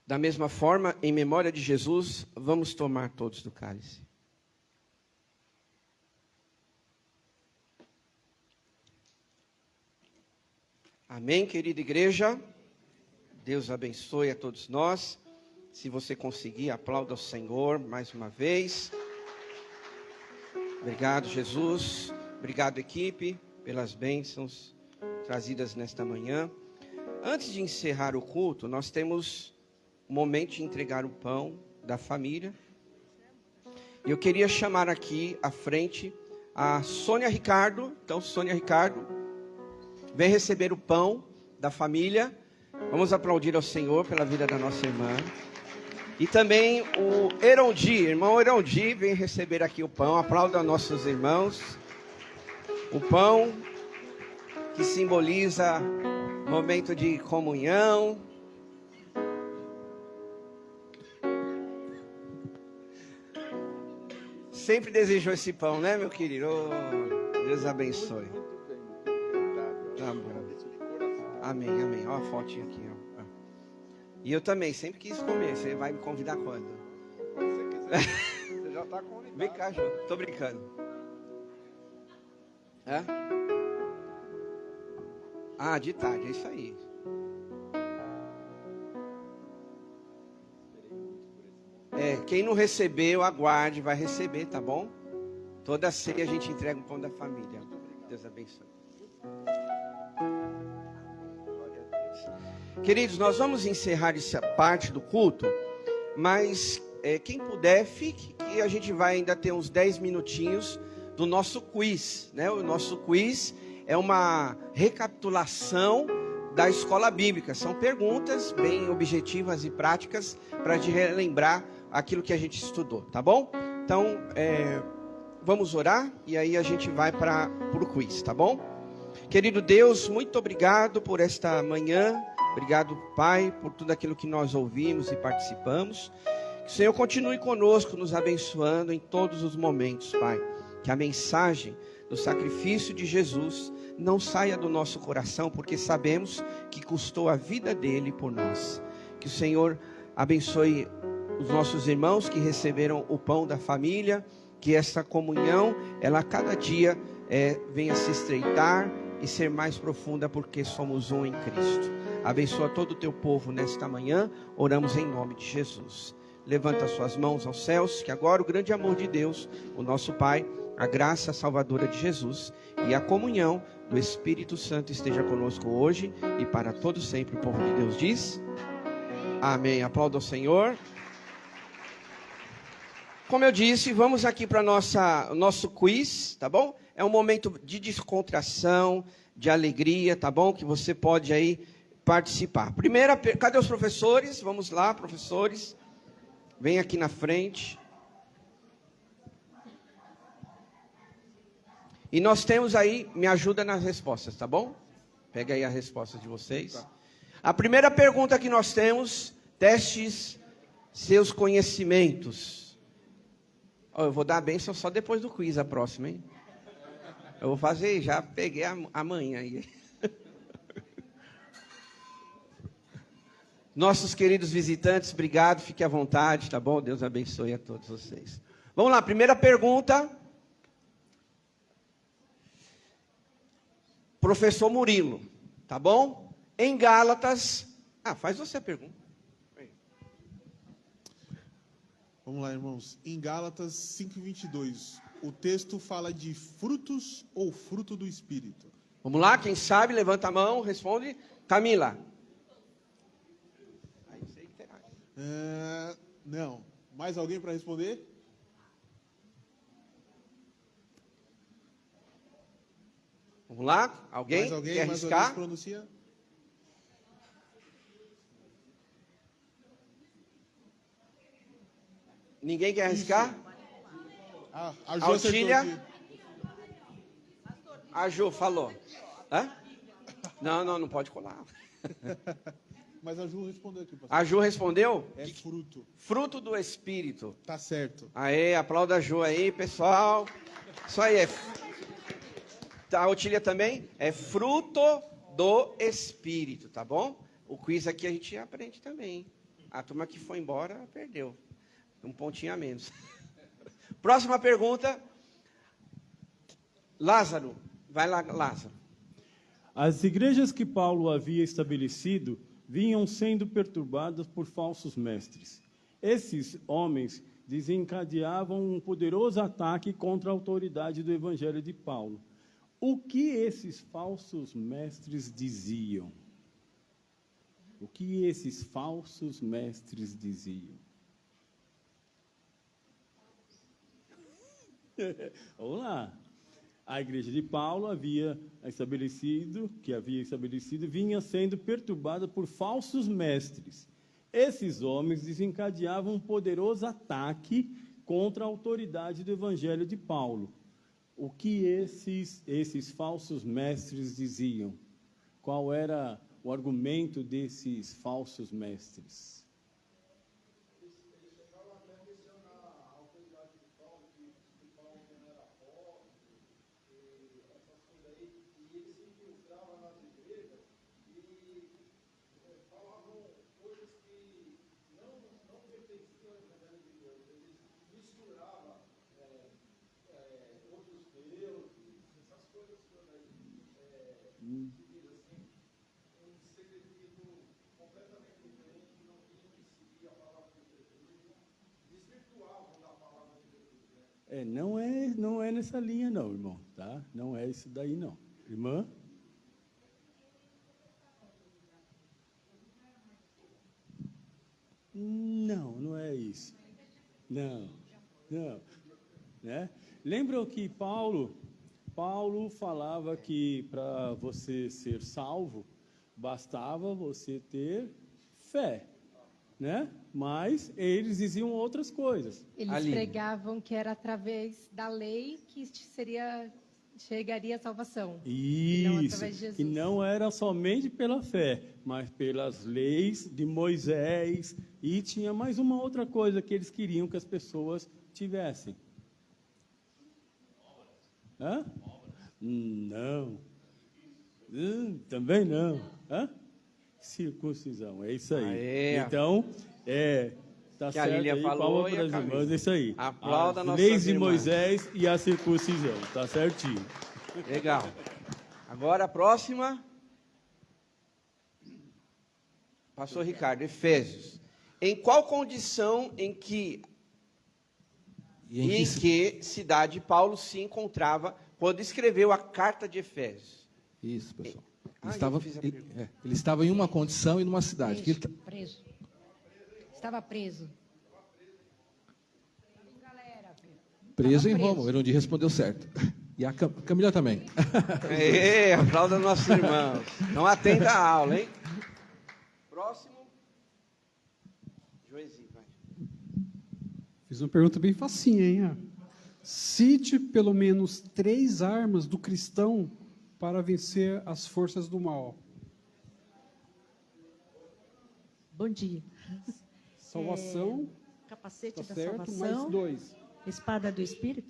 Da mesma forma, em memória de Jesus, vamos tomar todos do cálice. Amém, querida igreja? Deus abençoe a todos nós. Se você conseguir, aplauda o Senhor mais uma vez. Obrigado, Jesus. Obrigado, equipe, pelas bênçãos trazidas nesta manhã. Antes de encerrar o culto, nós temos um momento de entregar o pão da família. E eu queria chamar aqui à frente a Sônia Ricardo. Então, Sônia Ricardo, vem receber o pão da família. Vamos aplaudir ao Senhor pela vida da nossa irmã. E também o Erondi, irmão Erondi, vem receber aqui o pão. Aplauda aos nossos irmãos. O pão que simboliza momento de comunhão. Sempre desejou esse pão, né, meu querido? Oh, Deus abençoe. Tá bom. Amém, amém. Ó a fotinha aqui, ó. E eu também, sempre quis comer. Você vai me convidar quando? Quando você quiser. Você já está convidado. Vem cá, Jô. Tô brincando. É? Ah, de tarde, é isso aí. Quem não recebeu, aguarde, vai receber, tá bom? Toda ceia a gente entrega o pão da família. Deus abençoe. Glória a Deus. Queridos, nós vamos encerrar essa parte do culto, mas quem puder, fique, que a gente vai ainda ter uns 10 minutinhos do nosso quiz, né? O nosso quiz é uma recapitulação da escola bíblica. São perguntas bem objetivas e práticas para te relembrar aquilo que a gente estudou, tá bom? Então, vamos orar e aí a gente vai para o quiz, tá bom? Querido Deus, muito obrigado por esta manhã. Obrigado, Pai, por tudo aquilo que nós ouvimos e participamos. Que o Senhor continue conosco, nos abençoando em todos os momentos, Pai. Que a mensagem do sacrifício de Jesus não saia do nosso coração, porque sabemos que custou a vida dele por nós. Que o Senhor abençoe os nossos irmãos que receberam o pão da família, que essa comunhão, ela a cada dia venha se estreitar e ser mais profunda, porque somos um em Cristo. Abençoa todo o teu povo nesta manhã, oramos em nome de Jesus. Levanta as suas mãos aos céus, que agora o grande amor de Deus, o nosso Pai, a graça salvadora de Jesus e a comunhão do Espírito Santo esteja conosco hoje e para todo sempre. O povo de Deus diz amém. Aplauda ao Senhor. Como eu disse, vamos aqui para o nosso quiz, tá bom? É um momento de descontração, de alegria, tá bom? Que você pode aí participar. Cadê os professores? Vamos lá, professores. Vem aqui na frente. E nós temos aí, me ajuda nas respostas, tá bom? Pega aí a resposta de vocês. Tá. A primeira pergunta que nós temos, testes seus conhecimentos. Oh, eu vou dar a bênção só depois do quiz, a próxima, hein? Eu vou fazer, já peguei amanhã aí. Nossos queridos visitantes, obrigado, fique à vontade, tá bom? Deus abençoe a todos vocês. Vamos lá, primeira pergunta. Professor Murilo, tá bom? Em Gálatas... faz você a pergunta. Vamos lá, irmãos. Em Gálatas 5:22, o texto fala de frutos ou fruto do Espírito? Vamos lá, quem sabe, levanta a mão, responde. Camila. Não. Mais alguém para responder? Vamos lá, alguém? Mais alguém? Quer Mais arriscar? alguém se pronuncia? Ninguém quer arriscar? A Ju Auxília? acertou aqui. A Ju falou. Hã? Não pode colar. Mas a Ju respondeu aqui, pastor. A Ju respondeu? É fruto. Fruto do Espírito. Tá certo. Aê, aplauda a Ju aí, pessoal. Isso aí é... A Otília também? É fruto do Espírito, tá bom? O quiz aqui a gente aprende também. A turma que foi embora perdeu. Um pontinho a menos. Próxima pergunta. Lázaro. Vai lá, Lázaro. As igrejas que Paulo havia estabelecido vinham sendo perturbadas por falsos mestres. Esses homens desencadeavam um poderoso ataque contra a autoridade do Evangelho de Paulo. O que esses falsos mestres diziam? O que esses falsos mestres diziam? Vamos lá. A igreja de Paulo havia estabelecido, vinha sendo perturbada por falsos mestres. Esses homens desencadeavam um poderoso ataque contra a autoridade do Evangelho de Paulo. O que esses falsos mestres diziam? Qual era o argumento desses falsos mestres? Não é nessa linha não, irmão, tá? Não é isso daí não. Irmã? Não é isso. Não. Né? Lembram que Paulo falava que para você ser salvo, bastava você ter fé, né? Mas eles diziam outras coisas. Eles pregavam que era através da lei que chegaria a salvação. Isso, não através de Jesus. E não era somente pela fé, mas pelas leis de Moisés. E tinha mais uma outra coisa que eles queriam que as pessoas tivessem. Hã? Não. Também não. Hã? Circuncisão, é isso aí. Aê. Então, tá que certo a Lília aí, falou palma e para a as Camila. irmãs, é isso aí. Aplauda as nossas leis de irmãs. Moisés e a circuncisão, tá certinho. Legal. Agora a próxima. Pastor Ricardo, Efésios. Em qual condição em que cidade Paulo se encontrava quando escreveu a carta de Efésios? Isso, pessoal. Ele estava em uma condição e numa cidade. Preso. Estava preso. Preso em Roma. O Erundi respondeu certo. E a Camila também. Aplauda nossos irmãos. Não atenda a aula, hein? Próximo. Joezinho, vai. Fiz uma pergunta bem facinha, hein? Cite pelo menos 3 armas do cristão para vencer as forças do mal. Bom dia. Salvação. Capacete Tá da certo, salvação. mais 2. Espada do Espírito.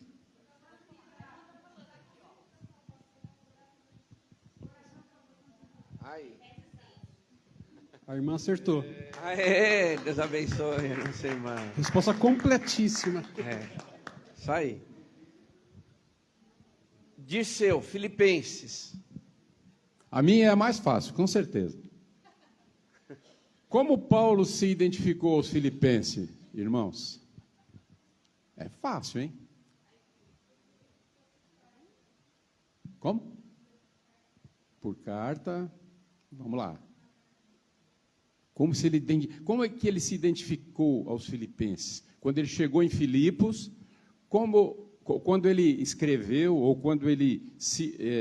Aí. A irmã acertou. Aê, Deus abençoe, nossa irmã. Resposta completíssima. Isso aí. Dirceu, Filipenses. A minha é a mais fácil, com certeza. Como Paulo se identificou aos filipenses, irmãos? É fácil, hein? Como? Por carta. Vamos lá. Como é que ele se identificou aos filipenses? Quando ele chegou em Filipos, quando ele escreveu, ou quando ele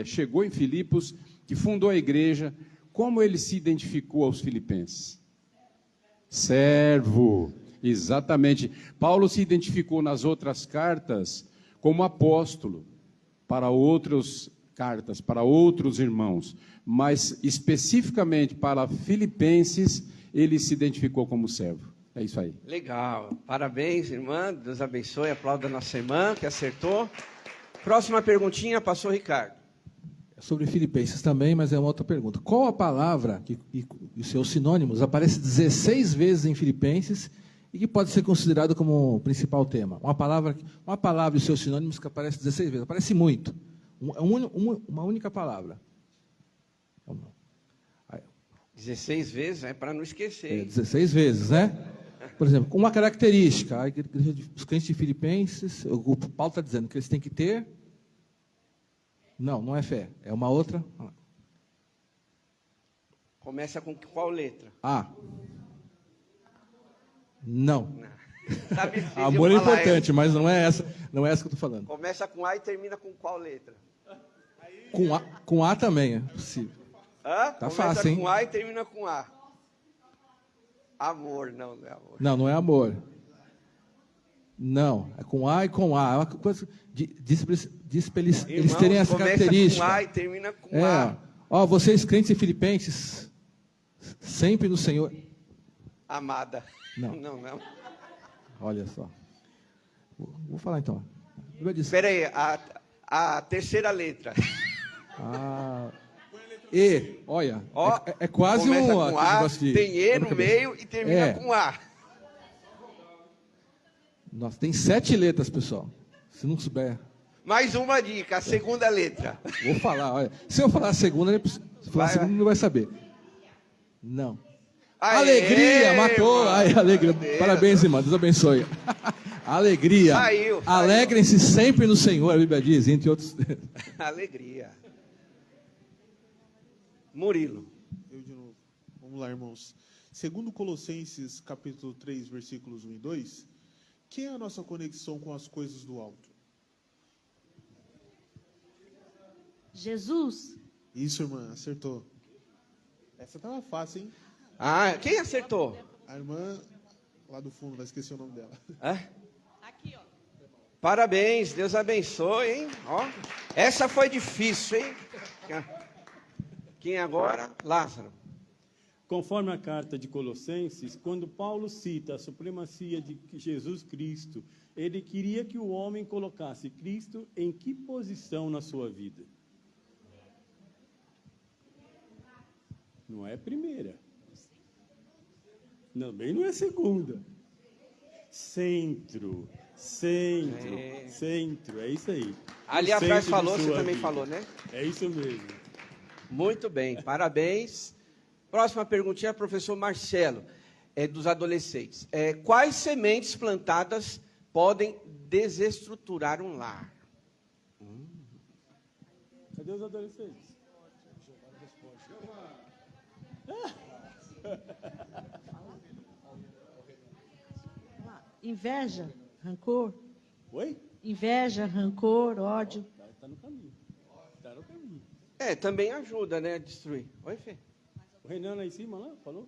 chegou em Filipos, que fundou a igreja, como ele se identificou aos filipenses? Servo, exatamente. Paulo se identificou nas outras cartas como apóstolo, para outras cartas, para outros irmãos, mas especificamente para Filipenses, ele se identificou como servo. É isso aí. Legal. Parabéns, irmã. Deus abençoe. Aplauda a nossa irmã que acertou. Próxima perguntinha, pastor Ricardo. É sobre Filipenses também, mas é uma outra pergunta. Qual a palavra e seus sinônimos aparece 16 vezes em Filipenses e que pode ser considerado como principal tema? Uma palavra e seus sinônimos que aparece 16 vezes. Aparece muito. Uma única palavra. 16 vezes, para não esquecer. 16 vezes, né? Por exemplo, uma característica, a igreja dos crentes de Filipenses, o Paulo está dizendo que eles têm que ter. Não é fé, é uma outra. Começa com qual letra? A. Não. Tá difícil Amor é falar importante, mas não é essa que eu estou falando. Começa com A e termina com qual letra? Com A também é possível. Hã? Tá Começa fácil, hein? com A e termina com A. Amor, não é amor. Não é amor. Não, é com A e com A. É uma coisa eles terem essa característica. Começa com A e termina com A. Ó, vocês crentes e filipenses, sempre no Senhor. Amada. Não. Não. Olha só. Vou falar então. Espera aí, a terceira letra. E, olha, Ó, é quase começa um... com A, tem E no meio e termina com A. Nossa, tem 7 letras, pessoal. Se não souber... Mais uma dica, a segunda letra. Vou falar, olha. Se eu falar a segunda, não vai saber. Não. Aê, alegria, matou. Ai, alegria. Deus. Parabéns, irmão. Deus abençoe. Alegria. Saiu. Alegrem-se sempre no Senhor, a Bíblia diz, entre outros. Alegria. Murilo. Eu de novo. Vamos lá, irmãos. Segundo Colossenses, capítulo 3, versículos 1 e 2, quem é a nossa conexão com as coisas do alto? Jesus. Isso, irmã, acertou. Essa tava fácil, hein? Quem acertou? A irmã lá do fundo, vai esquecer o nome dela. Aqui, ó. Parabéns, Deus abençoe, hein? Ó, essa foi difícil, hein? Quem agora? Lázaro. Conforme a carta de Colossenses, quando Paulo cita a supremacia de Jesus Cristo, ele queria que o homem colocasse Cristo em que posição na sua vida? Não é primeira. Também não é segunda. Centro. É isso aí. Ali atrás falou, você também falou, né? É isso mesmo. Muito bem, parabéns. Próxima perguntinha, professor Marcelo, dos adolescentes. Quais sementes plantadas podem desestruturar um lar? Cadê os adolescentes? Inveja, rancor. Oi? Inveja, rancor, ódio. Está no caminho. Está no caminho. Também ajuda, né, a destruir. Oi, Fê? O Renan lá em cima, lá, falou?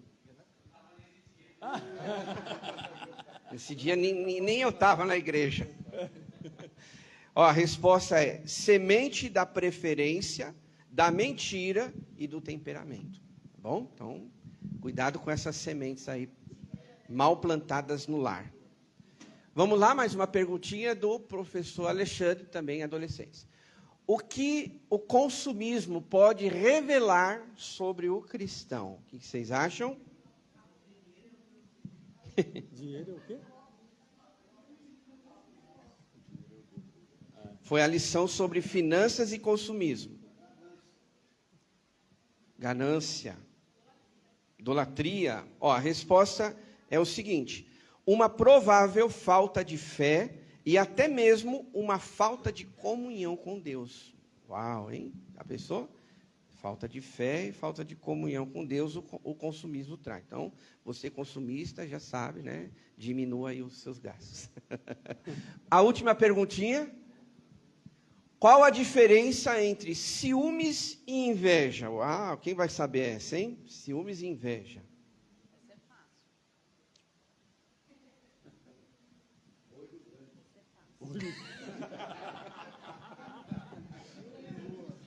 Esse dia nem eu estava na igreja. Ó, a resposta é semente da preferência, da mentira e do temperamento. Tá bom? Então, cuidado com essas sementes aí mal plantadas no lar. Vamos lá, mais uma perguntinha do professor Alexandre, também adolescente. O que o consumismo pode revelar sobre o cristão? O que vocês acham? Dinheiro é o quê? Foi a lição sobre finanças e consumismo. Ganância. Idolatria. Ó, a resposta é o seguinte: uma provável falta de fé e até mesmo uma falta de comunhão com Deus. Uau, hein? Já pensou? Falta de fé e falta de comunhão com Deus o consumismo traz. Então, você consumista já sabe, né? Diminua aí os seus gastos. A última perguntinha. Qual a diferença entre ciúmes e inveja? Uau, quem vai saber essa, hein? Ciúmes e inveja. Essa é fácil.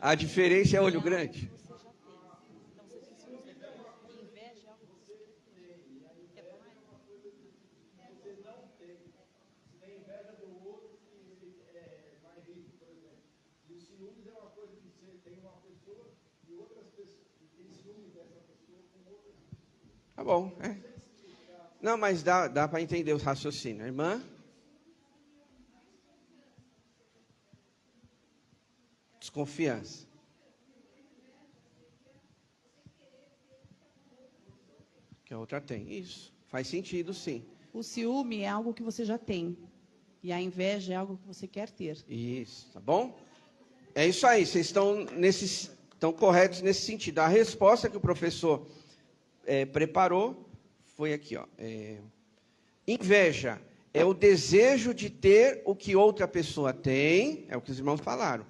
A diferença é olho grande? Tá bom, Não, mas dá para entender o raciocínio. Irmã? Desconfiança. Que a outra tem. Isso. Faz sentido, sim. o ciúme é algo que você já tem. E a inveja é algo que você quer ter. Isso, tá bom? É isso aí, vocês estão corretos nesse sentido. A resposta que o professor preparou foi aqui, ó. Inveja é o desejo de ter o que outra pessoa tem, é o que os irmãos falaram.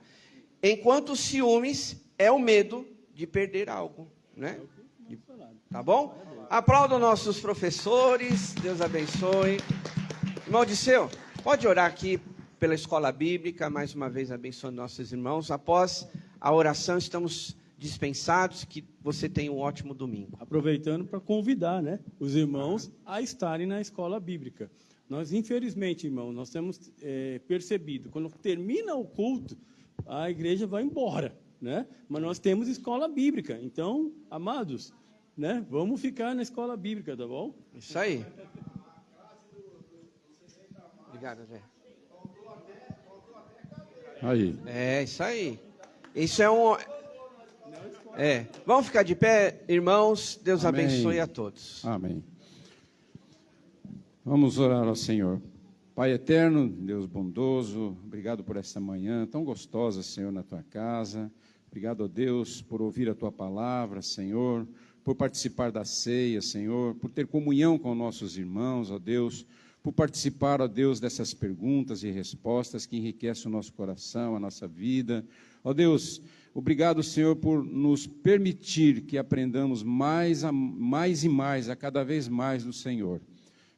Enquanto o ciúmes é o medo de perder algo, né? Tá bom? Aplaudam nossos professores, Deus abençoe. Irmão Disseu, pode orar aqui pela escola bíblica, mais uma vez abençoando nossos irmãos. Após a oração, estamos dispensados, que você tenha um ótimo domingo. Aproveitando para convidar, né, os irmãos a estarem na escola bíblica. Nós, infelizmente, irmão, nós temos percebido, quando termina o culto, a igreja vai embora, né? Mas nós temos escola bíblica. Então, amados, né, vamos ficar na escola bíblica, tá bom? Isso aí. Obrigado, Zé. Aí. É, isso aí. Isso é um... Vamos ficar de pé, irmãos. Deus Amém. abençoe a todos. Amém. Vamos orar ao Senhor. Pai eterno, Deus bondoso, obrigado por esta manhã tão gostosa, Senhor, na tua casa. Obrigado, ó Deus, por ouvir a tua palavra, Senhor, por participar da ceia, Senhor, por ter comunhão com nossos irmãos, ó Deus, por participar, ó Deus, dessas perguntas e respostas que enriquecem o nosso coração, a nossa vida. Ó Deus, obrigado, Senhor, por nos permitir que aprendamos mais e mais, a cada vez mais do Senhor.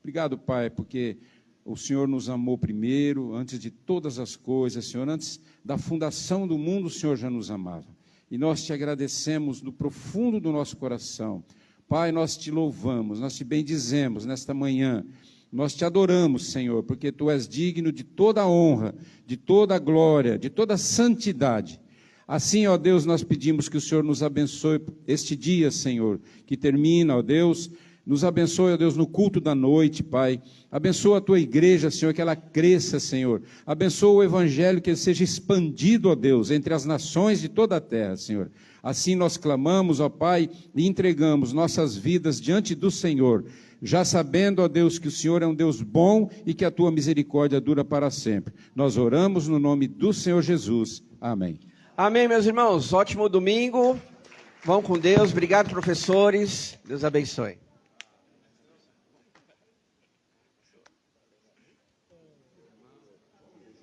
Obrigado, Pai, porque o Senhor nos amou primeiro, antes de todas as coisas, Senhor, antes da fundação do mundo, o Senhor já nos amava. E nós te agradecemos do profundo do nosso coração. Pai, nós te louvamos, nós te bendizemos nesta manhã. Nós te adoramos, Senhor, porque Tu és digno de toda a honra, de toda a glória, de toda a santidade. Assim, ó Deus, nós pedimos que o Senhor nos abençoe este dia, Senhor, que termina, ó Deus. Nos abençoe, ó Deus, no culto da noite, Pai. Abençoa a Tua igreja, Senhor, que ela cresça, Senhor. Abençoa o Evangelho, que ele seja expandido, ó Deus, entre as nações de toda a terra, Senhor. Assim nós clamamos, ó Pai, e entregamos nossas vidas diante do Senhor, já sabendo, ó Deus, que o Senhor é um Deus bom e que a Tua misericórdia dura para sempre. Nós oramos no nome do Senhor Jesus. Amém. Amém, meus irmãos. Ótimo domingo. Vão com Deus. Obrigado, professores. Deus abençoe.